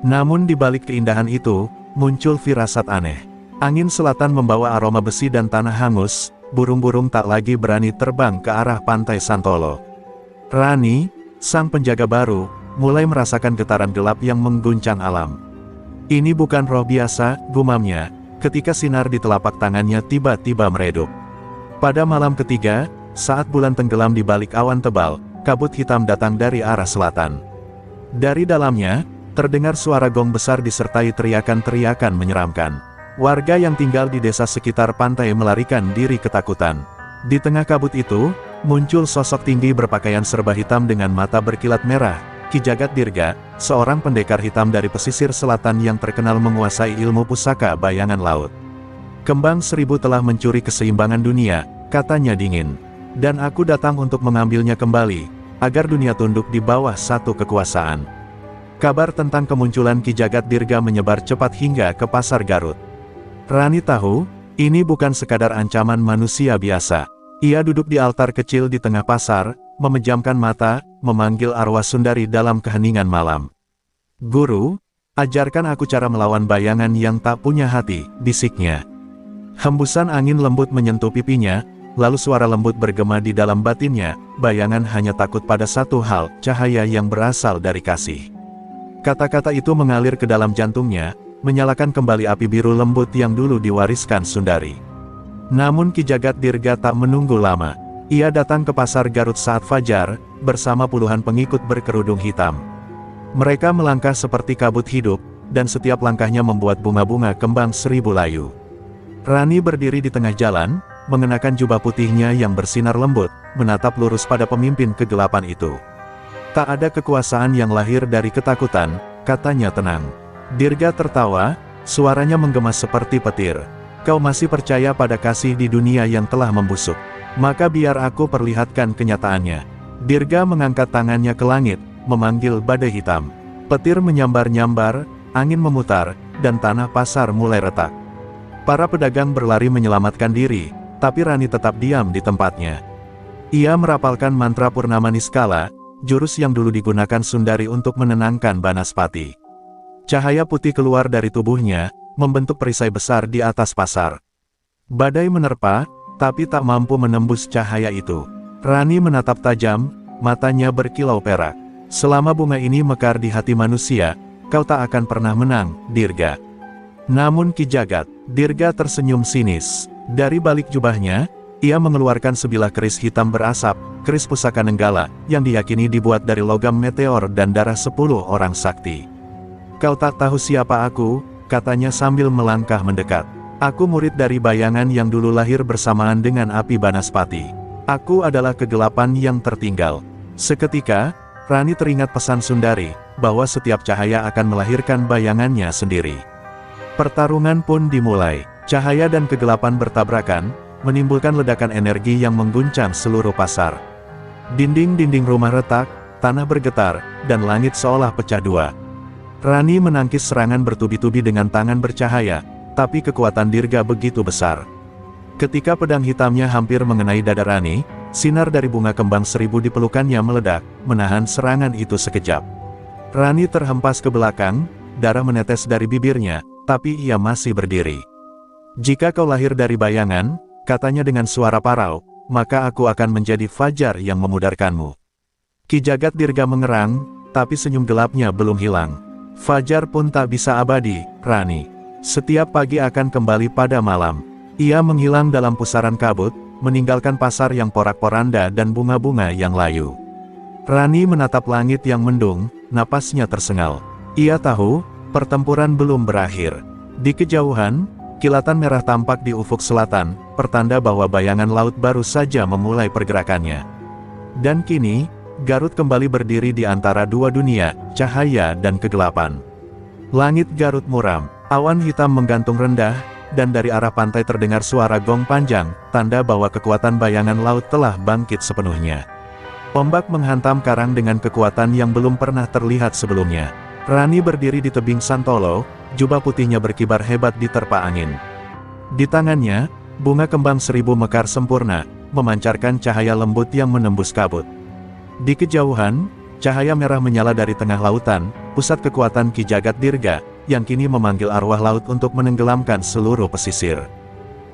Namun di balik keindahan itu, muncul firasat aneh. Angin selatan membawa aroma besi dan tanah hangus, burung-burung tak lagi berani terbang ke arah pantai Santolo. Rani, sang penjaga baru, mulai merasakan getaran gelap yang mengguncang alam. "Ini bukan roh biasa," gumamnya, ketika sinar di telapak tangannya tiba-tiba meredup. Pada malam ketiga, saat bulan tenggelam di balik awan tebal, kabut hitam datang dari arah selatan. Dari dalamnya, terdengar suara gong besar disertai teriakan-teriakan menyeramkan. Warga yang tinggal di desa sekitar pantai melarikan diri ketakutan. Di tengah kabut itu, muncul sosok tinggi berpakaian serba hitam dengan mata berkilat merah, Ki Jagat Dirga, seorang pendekar hitam dari pesisir selatan yang terkenal menguasai ilmu pusaka bayangan laut. "Kembang seribu telah mencuri keseimbangan dunia," katanya dingin. "Dan aku datang untuk mengambilnya kembali, agar dunia tunduk di bawah satu kekuasaan." Kabar tentang kemunculan Ki Jagat Dirga menyebar cepat hingga ke pasar Garut. Rani tahu, ini bukan sekadar ancaman manusia biasa. Ia duduk di altar kecil di tengah pasar, memejamkan mata, memanggil arwah Sundari dalam keheningan malam. "Guru, ajarkan aku cara melawan bayangan yang tak punya hati," bisiknya. Hembusan angin lembut menyentuh pipinya, lalu suara lembut bergema di dalam batinnya, "Bayangan hanya takut pada satu hal, cahaya yang berasal dari kasih." Kata-kata itu mengalir ke dalam jantungnya, menyalakan kembali api biru lembut yang dulu diwariskan Sundari. Namun Ki Jagat Dirga tak menunggu lama. Ia datang ke pasar Garut saat fajar, bersama puluhan pengikut berkerudung hitam. Mereka melangkah seperti kabut hidup, dan setiap langkahnya membuat bunga-bunga kembang seribu layu. Rani berdiri di tengah jalan, mengenakan jubah putihnya yang bersinar lembut, menatap lurus pada pemimpin kegelapan itu. Tak ada kekuasaan yang lahir dari ketakutan, katanya tenang. Dirga tertawa, suaranya menggema seperti petir. Kau masih percaya pada kasih di dunia yang telah membusuk? Maka biar aku perlihatkan kenyataannya. Dirga mengangkat tangannya ke langit, memanggil badai hitam. Petir menyambar-nyambar, angin memutar, dan tanah pasar mulai retak. Para pedagang berlari menyelamatkan diri, tapi Rani tetap diam di tempatnya. Ia merapalkan mantra Purnama Niskala, jurus yang dulu digunakan Sundari untuk menenangkan Banaspati. Cahaya putih keluar dari tubuhnya, membentuk perisai besar di atas pasar. Badai menerpa, tapi tak mampu menembus cahaya itu. Rani menatap tajam, matanya berkilau perak. Selama bunga ini mekar di hati manusia, kau tak akan pernah menang, Dirga. Namun Ki Jagat, Dirga tersenyum sinis. Dari balik jubahnya, ia mengeluarkan sebilah keris hitam berasap, keris pusaka Nenggala, yang diyakini dibuat dari logam meteor dan darah 10 orang sakti. Kau tak tahu siapa aku, katanya sambil melangkah mendekat. Aku murid dari bayangan yang dulu lahir bersamaan dengan api Banaspati. Aku adalah kegelapan yang tertinggal. Seketika, Rani teringat pesan Sundari, bahwa setiap cahaya akan melahirkan bayangannya sendiri. Pertarungan pun dimulai. Cahaya dan kegelapan bertabrakan, menimbulkan ledakan energi yang mengguncang seluruh pasar. Dinding-dinding rumah retak, tanah bergetar, dan langit seolah pecah dua. Rani menangkis serangan bertubi-tubi dengan tangan bercahaya, tapi kekuatan Dirga begitu besar. Ketika pedang hitamnya hampir mengenai dada Rani, sinar dari bunga kembang 1000 di pelukannya meledak, menahan serangan itu sekejap. Rani terhempas ke belakang, darah menetes dari bibirnya, tapi ia masih berdiri. Jika kau lahir dari bayangan, katanya dengan suara parau, maka aku akan menjadi fajar yang memudarkanmu. Ki Jagat Dirga mengerang, tapi senyum gelapnya belum hilang. Fajar pun tak bisa abadi, Rani. Setiap pagi akan kembali pada malam. Ia menghilang dalam pusaran kabut, meninggalkan pasar yang porak-poranda dan bunga-bunga yang layu. Rani menatap langit yang mendung, napasnya tersengal. Ia tahu, pertempuran belum berakhir. Di kejauhan, kilatan merah tampak di ufuk selatan, pertanda bahwa bayangan laut baru saja memulai pergerakannya. Dan kini, Garut kembali berdiri di antara dua dunia, cahaya dan kegelapan. Langit Garut muram, awan hitam menggantung rendah, dan dari arah pantai terdengar suara gong panjang, tanda bahwa kekuatan bayangan laut telah bangkit sepenuhnya. Ombak menghantam karang dengan kekuatan yang belum pernah terlihat sebelumnya. Rani berdiri di tebing Santolo, jubah putihnya berkibar hebat diterpa angin. Di tangannya, bunga kembang 1000 mekar sempurna, memancarkan cahaya lembut yang menembus kabut. Di kejauhan, cahaya merah menyala dari tengah lautan, pusat kekuatan Ki Jagat Dirga, yang kini memanggil arwah laut untuk menenggelamkan seluruh pesisir.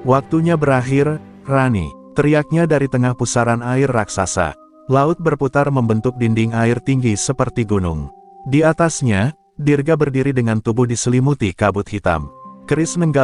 Waktunya berakhir, Rani, teriaknya dari tengah pusaran air raksasa. Laut berputar membentuk dinding air tinggi seperti gunung. Di atasnya, Dirga berdiri dengan tubuh diselimuti kabut hitam. Keris Nenggala